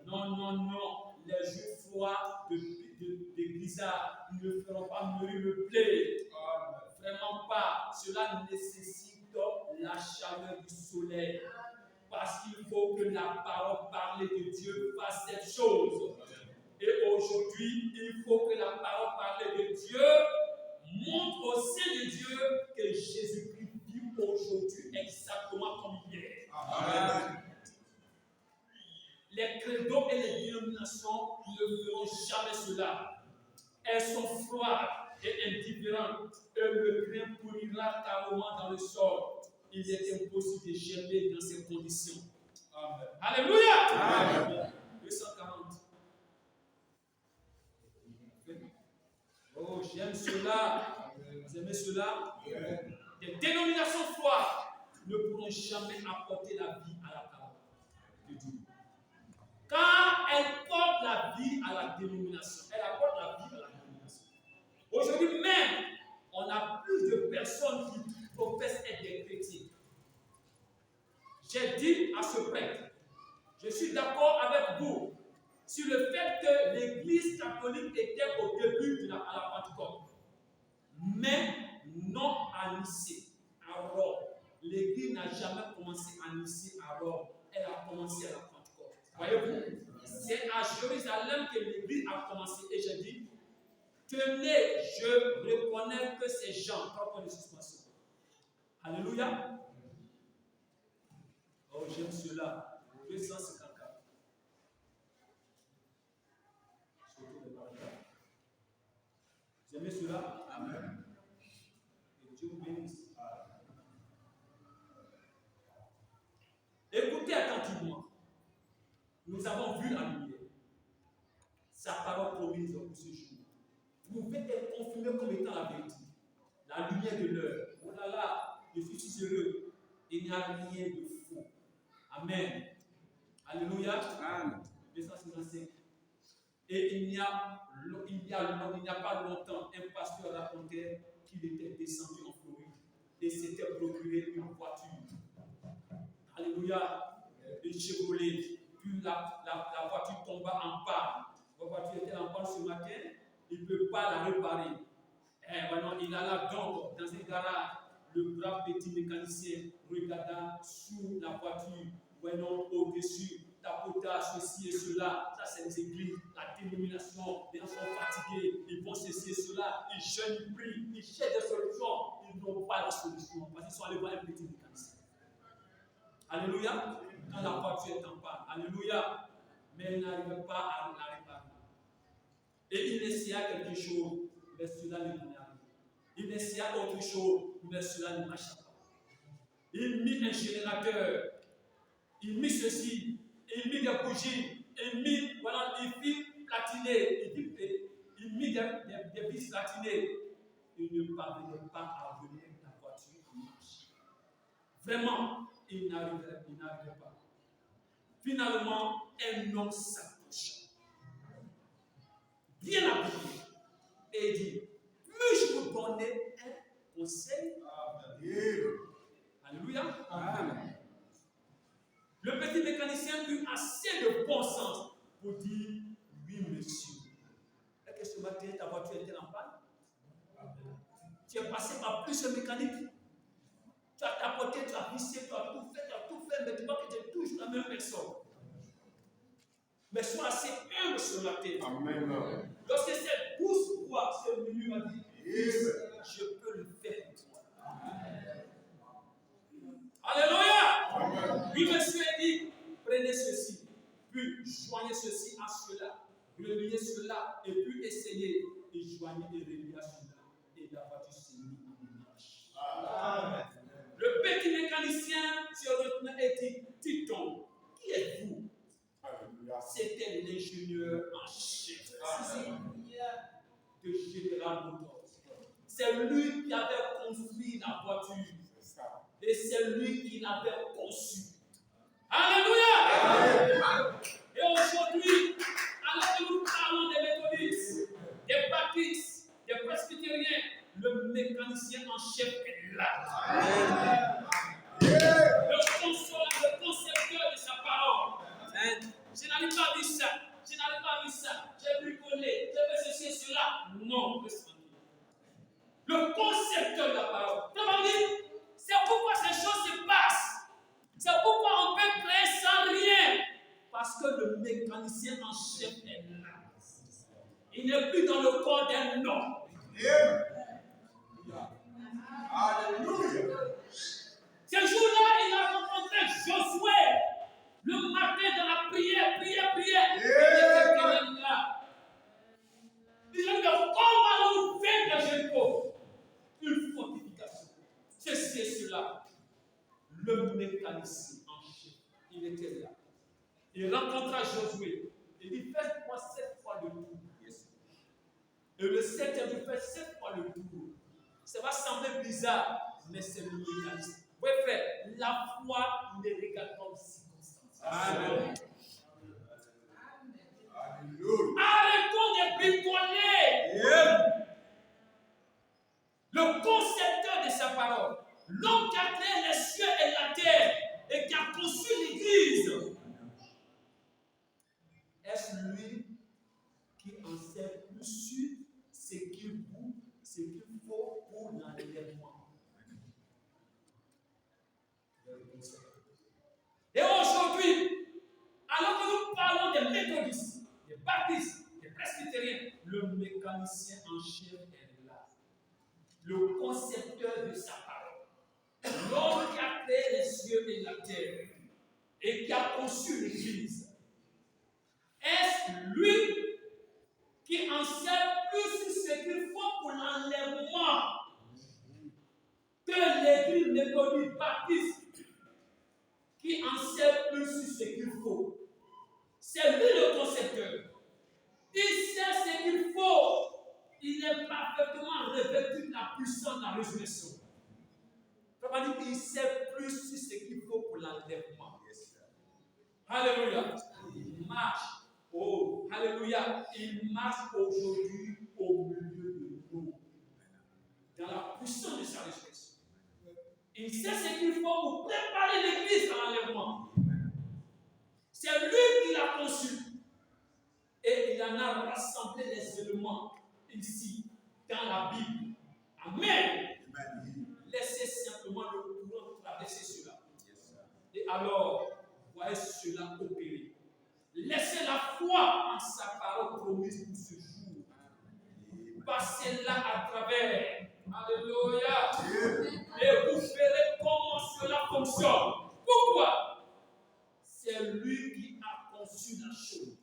Non, non, non. Les juifs froids de Grisard ne feront pas mûrir le blé. Vraiment pas. Cela nécessite la chaleur du soleil. Parce qu'il faut que la parole parlée de Dieu fasse cette chose. Et aujourd'hui, il faut que la parole parlée de Dieu montre au sein de Dieu que Jésus-Christ vit aujourd'hui exactement comme hier. Amen. Les credos et les dénominations ne feront jamais cela. Elles sont froides et indifférentes. Et le grain pourrira carrément dans le sol. Il est impossible de germer dans ces conditions. Amen. Alléluia. Amen. 240. Oh, j'aime cela. Vous aimez cela? Les dénominations froides ne pourront jamais apporter la vie à la parole de Dieu. Car elles portent la vie à la dénomination. Elles apportent la vie à la dénomination. Aujourd'hui même, on a plus de personnes qui professent être des chrétiens. J'ai dit à ce prêtre, je suis d'accord avec vous sur le fait que l'Église catholique était au début à la Pentecôte, mais non à Nicée, à Rome. L'Église n'a jamais commencé à Nicée, à Rome. Elle a commencé à la Pentecôte. Voyez-vous, c'est à Jérusalem que l'Église a commencé. Et j'ai dit, tenez, je reconnais que ces gens, pas pour les suspensions. Alléluia. Oh, j'aime cela. 254. Vous aimez cela? Amen. Que Dieu vous bénisse. Écoutez attentivement. Nous avons vu la lumière. Sa parole promise pour ce jour. Vous pouvez être confirmé comme étant la vérité. La lumière de l'heure. Oh là là, je suis si heureux. Il n'y a rien de faux. Amen. Alléluia. Amen. 255. Et il n'y a pas longtemps, un pasteur racontait qu'il était descendu en Floride et s'était procuré une voiture. Alléluia. Une Chevrolet. Puis la voiture tomba en panne. La voiture était en panne ce matin. Il ne peut pas la réparer. Maintenant, il alla donc dans un garage. Le brave petit mécanicien regarda sous la voiture, voyons au-dessus, tapota, ceci et cela. Ça, c'est les églises, la dénomination. Les gens sont fatigués, ils vont ceci et cela. Ils jeûnent, ils prient, ils cherchent des solutions. Ils n'ont pas la solution parce qu'ils sont allés voir un petit mécanicien. Alléluia. Quand la voiture est en panne, alléluia. Mais il n'arrivait pas à la réparer. Et il essaya quelque chose, mais cela ne donnait rien. Il essaya autre chose, mais cela ne marcha pas. Il mit un générateur, il mit ceci, il mit des bougies, il mit, voilà, il fit platiner, il mit des vis platinées. Il ne parvenait pas à remettre la voiture en marche. Vraiment, il n'arrivait pas. Finalement, un homme s'approcha, bien habillé, et dit, puis-je vous donner un conseil? Alléluia. Amen. Le petit mécanicien eut assez de bon sens pour dire, oui monsieur. Est-ce que ce matin ta voiture était en panne? Tu es passé par plusieurs mécaniques. Tu as tapoté, tu as vissé, tu as tout fait, mais tu vois que tu es toujours la même personne. Mais sois assez humble ce matin. Amen. Lorsque cette douce voix s'est venue, m'a dit, je peux le faire pour toi. Alléluia. Puis monsieur a dit, prenez ceci, puis joignez ceci à cela, reliez cela, et puis essayez. Et joignez et reliez à cela. Et la voiture s'est mise en marche. Amen. Le petit mécanicien se retenait et dit, Titon, qui êtes-vous? C'était l'ingénieur en chef de General Motors. C'est lui qui avait construit la voiture. Et c'est lui qui l'avait conçu. Alléluia! Et aujourd'hui, alors que nous parlons des méthodistes, des baptistes, des presbytériens, le mécanicien en chef est là. Le concepteur de sa parole. Je n'avais pas vu ça. J'ai bricolé. J'ai fait ceci et cela. Non. Le concepteur de la parole. C'est pourquoi ces choses se passent. C'est pourquoi on peut créer il était là. Il rencontra Josué. Il dit, fais-moi 7 fois le tour. Et le 7e, il fait 7 fois le tour. Ça va sembler bizarre, mais c'est le mécanisme. Oui, frère, la foi ne regarde pas aux circonstances. Amen. Arrêtons de bricoler. Le concepteur de sa parole, l'homme qui a créé les cieux et la terre et qui a conçu l'Église, est-ce lui qui en sait plus sur ce qu'il faut pour l'enlèvement? Et aujourd'hui, alors que nous parlons des méthodistes, des baptistes, des presbytériens, le mécanicien en chef est là. Le concepteur de sa parole. L'homme qui a créé les cieux et la terre et qui a conçu l'Église. Est-ce lui qui en sait plus sur ce qu'il faut pour l'enlèvement que l'Église méthodiste baptiste qui en sait plus sur ce qu'il faut? C'est lui le concepteur. Il sait ce qu'il faut. Il est parfaitement revêtu de la puissance de la résurrection. Ça veut dire qu'il sait plus sur ce qu'il faut pour l'enlèvement. Alléluia. Il marche. Oh, alléluia. Il marche aujourd'hui au milieu de nous. Dans la puissance de sa résurrection. Il sait ce qu'il faut pour préparer l'Église à l'enlèvement. C'est lui qui l'a conçu. Et il en a rassemblé les éléments ici, dans la Bible. Amen. Laissez simplement le courant traverser cela. Et alors, voyez cela opérer. Laissez la foi en sa parole promise pour ce jour. Passez-la à travers. Alléluia. Et vous verrez comment cela fonctionne. Pourquoi? C'est lui qui a conçu la chose.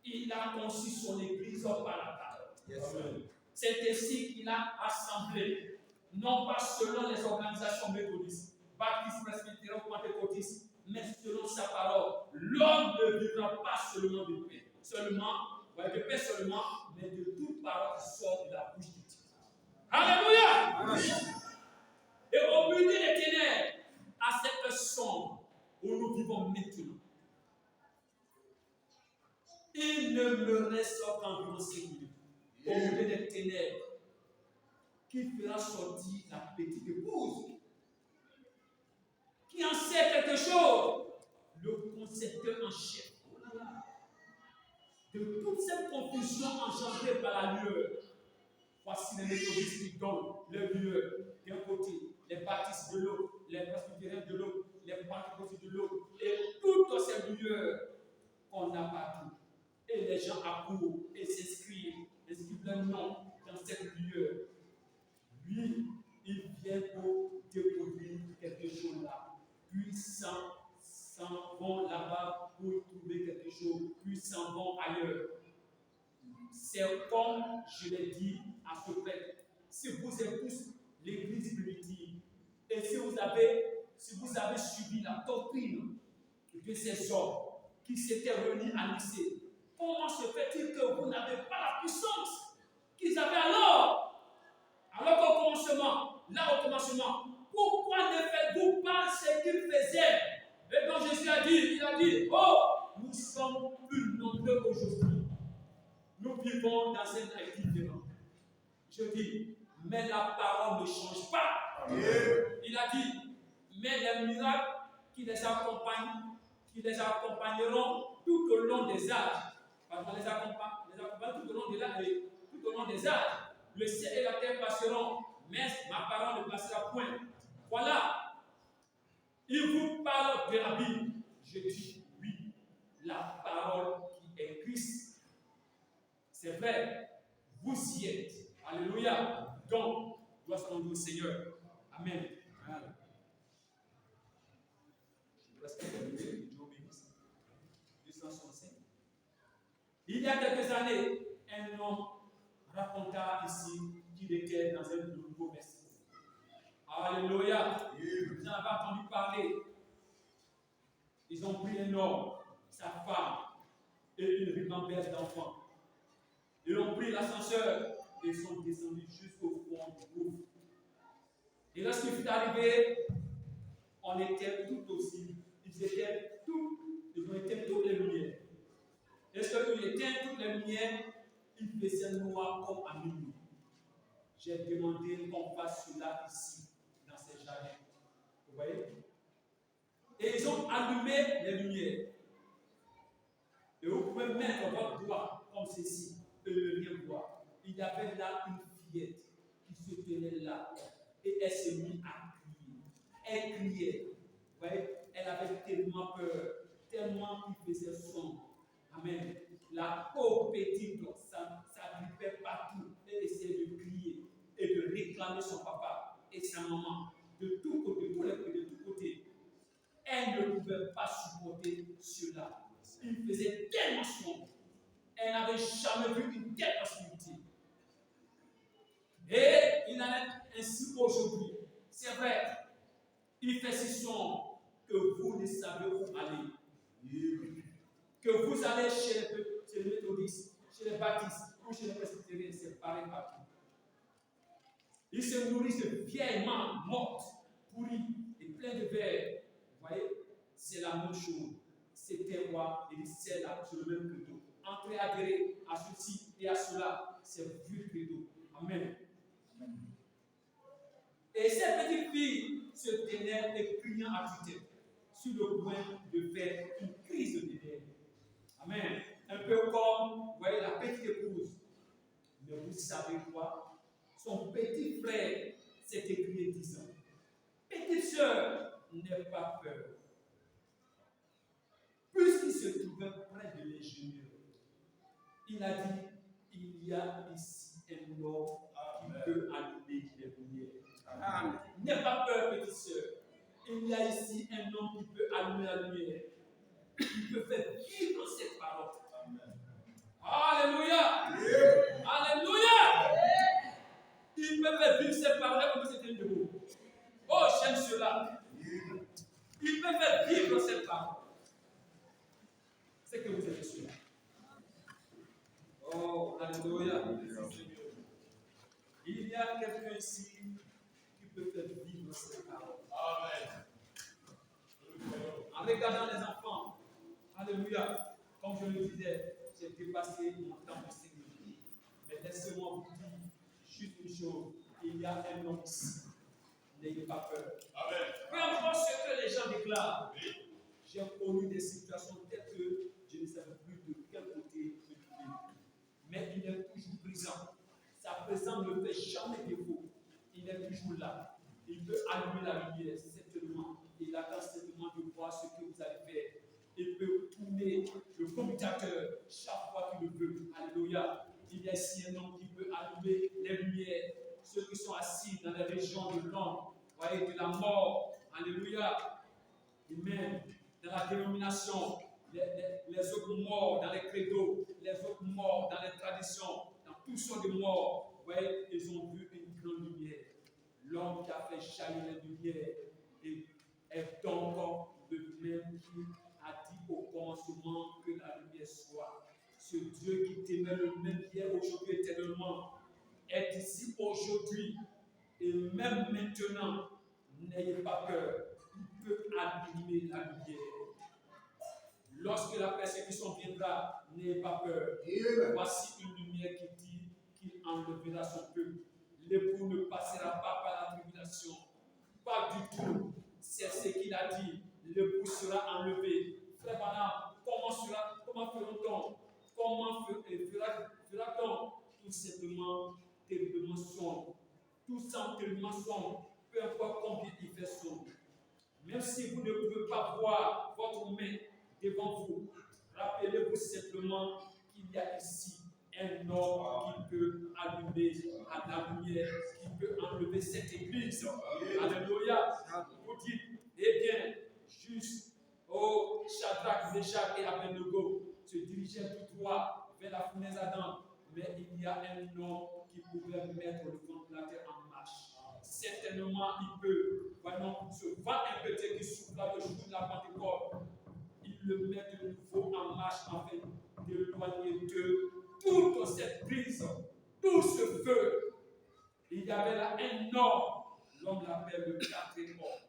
Il a conçu son église par la parole. C'est ainsi qu'il a assemblé, non pas selon les organisations méthodistes, baptistes, presbytériens, pentecôtistes, mais selon sa parole. L'homme ne vivra pas seulement de paix, mais de toute parole qui sort de la bouche de Dieu. Alléluia! Et au milieu des ténèbres, à cette sombre où nous vivons maintenant, il ne me reste qu'environ 5 minutes. Au milieu des ténèbres, qui fera sortir la petite épouse, qui en sait quelque chose, le concepteur en chef. De toute cette confusion engendrée par la lueur, voici les méthodistes qui donnent le lueur d'un côté, les baptistes de l'autre, les presbytériens de l'autre, les pentecôtistes de l'autre, et toutes ces lueurs qu'on a partout. Et les gens accourent et s'inscrivent leur nom dans cette lueur. Lui, il vient pour découvrir quelque chose là. Puis s'en vont là-bas pour trouver quelque chose, puis s'en vont ailleurs. C'est comme je l'ai dit à ce prêtre. Si vous êtes tous l'église primitive, et si vous avez suivi la doctrine de ces hommes qui s'étaient réunis à Nicée, comment se fait-il que vous n'avez pas la puissance qu'ils avaient alors qu'au commencement, pourquoi ne faites-vous pas ce qu'ils faisaient? Et quand Jésus il a dit, oh, nous sommes plus nombreux aujourd'hui. Nous vivons dans un âge différent. Je dis, mais la parole ne change pas. Il a dit, mais les miracles qui les accompagneront tout au long des âges. Parce qu'on les accompagne tout au long des âges. Le ciel et la terre passeront, mais ma parole ne passera point. Voilà. Il vous parle de la Bible. Je dis oui. La parole qui est Christ. C'est vrai. Vous y êtes. Alléluia. Donc, gloire soit au Seigneur. Amen. Amen. Je reste terminé. Dieu bénisse. 265. Il y a quelques années, un homme raconta ici qu'il était dans un nouveau messie. Alléluia. Vous en avez entendu parler. Ils ont pris un homme, sa femme et une ribambelle d'enfants. Ils ont pris l'ascenseur et sont descendus jusqu'au fond du gouffre. Et lorsqu'il fut arrivé, on était tout aussi. Ils ont éteint toutes les lumières. Lorsqu'ils éteignent toutes les lumières, il faisait noir comme à minuit. J'ai demandé qu'on fasse cela ici, dans ces jardins. Vous voyez? Et ils ont allumé les lumières. Et vous pouvez mettre votre doigt comme ceci, et ne rien voir. Il y avait là une fillette qui se tenait là, et elle s'est mise à crier. Elle criait. Vous voyez? Elle avait tellement peur, tellement qu'il faisait sombre. Amen. La pauvre petite, ça grippait partout. Elle essayait de crier et de réclamer son papa et sa maman de tous côtés, de tous côtés. Elle ne pouvait pas supporter cela. Il faisait tellement sombre. Elle n'avait jamais vu une telle obscurité. Et il en est ainsi aujourd'hui. C'est vrai, il fait si sombre que vous ne savez où aller. Que vous allez chez les méthodistes, chez les baptistes ou chez les presbytériens, c'est pareil partout. Ils se nourrissent de vieilles mains mortes, pourries et pleines de verre. Vous voyez, c'est la même chose. C'est terroir et c'est là sur le même credo. Entrez adhérer à ceci et à cela, c'est vieux credo. Amen. Et cette petite fille se tenait et criant à tue-tête sur le point de faire une crise de nerfs. Amen. Un peu comme, vous voyez, la petite épouse. Mais vous savez quoi? Son petit frère s'est écrié disant, petite sœur, n'aie pas peur. Puisqu'il se trouvait près de l'ingénieur, il a dit, il y a ici un homme qui peut allumer les lumières. N'aie pas peur, petite sœur. Il y a ici un homme qui peut allumer la lumière. Il peut faire vivre cette parole. Alléluia! Alléluia! Il peut faire vivre cette parole comme c'était debout. Oh, j'aime cela. Il peut faire vivre cette parole. C'est que vous êtes cela. Oh, alléluia. Il y a quelqu'un ici qui peut faire vivre cette parole. Amen. En regardant les enfants, alléluia, comme je le disais, j'ai dépassé mon temps de Seigneur. Mais laissez-moi vous dire juste une chose, il y a un homme ici. N'ayez pas peur. Amen. Peu importe ce que les gens déclarent, j'ai connu des situations telles que je ne savais plus de quel côté me trouver. Mais il est toujours présent. Sa présence ne fait jamais défaut. Il est toujours là. Il peut allumer la lumière, certainement. Il attend simplement de voir ce que vous allez faire. Il peut tourner le commutateur chaque fois qu'il le veut. Alléluia. Il y a ici un homme qui peut allumer les lumières. Ceux qui sont assis dans les régions de l'ombre, voyez, de la mort. Alléluia. Et même dans la dénomination, les autres morts dans les credos, les autres morts dans les traditions, dans toutes sortes de morts. Vous voyez, ils ont vu une grande lumière. L'homme qui a fait jaillir la lumière est donc le même qui a dit au commencement que la lumière soit. Ce Dieu qui t'aimait le même hier, aujourd'hui, éternellement, est ici aujourd'hui et même maintenant. N'ayez pas peur, il peut allumer la lumière. Lorsque la persécution viendra, n'ayez pas peur. Voici une lumière qui dit qu'il enlèvera son peuple. L'époux ne passera pas par la tribulation. Pas du tout. C'est ce qu'il a dit. L'époux sera enlevé. Frère Branham, comment fera-t-on? Comment fera-t-on? Tout simplement, terriblement sombre. Tout semble terriblement sombre. Peu importe combien il fait sombre. Même si vous ne pouvez pas voir votre main devant vous, rappelez-vous simplement qu'il y a ici un homme qui peut allumer à la lumière, qui peut enlever cette église. Alléluia. Vous dites, eh bien, juste, oh, Shadrach, Meshach et Abednego se dirigeaient tout droit vers la fournaise ardente, mais il y a un homme qui pouvait mettre le ventilateur en marche. Certainement, il peut, vraiment, ce vent impétueux qui souffla le jour de la Pentecôte, le met de nouveau en marche afin d'éloigner de toute cette prison, tout ce feu. Il y avait là un homme, l'homme l'appelle le quatrième homme.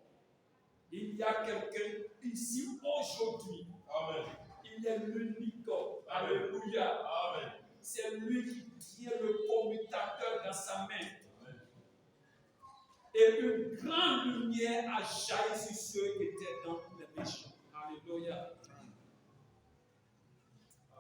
Il y a quelqu'un ici aujourd'hui. Amen. Il est l'unique homme. Alléluia. Amen. C'est lui qui tient le commutateur dans sa main. Amen. Et une grande lumière a jailli sur ceux qui étaient dans les méchants. Alléluia.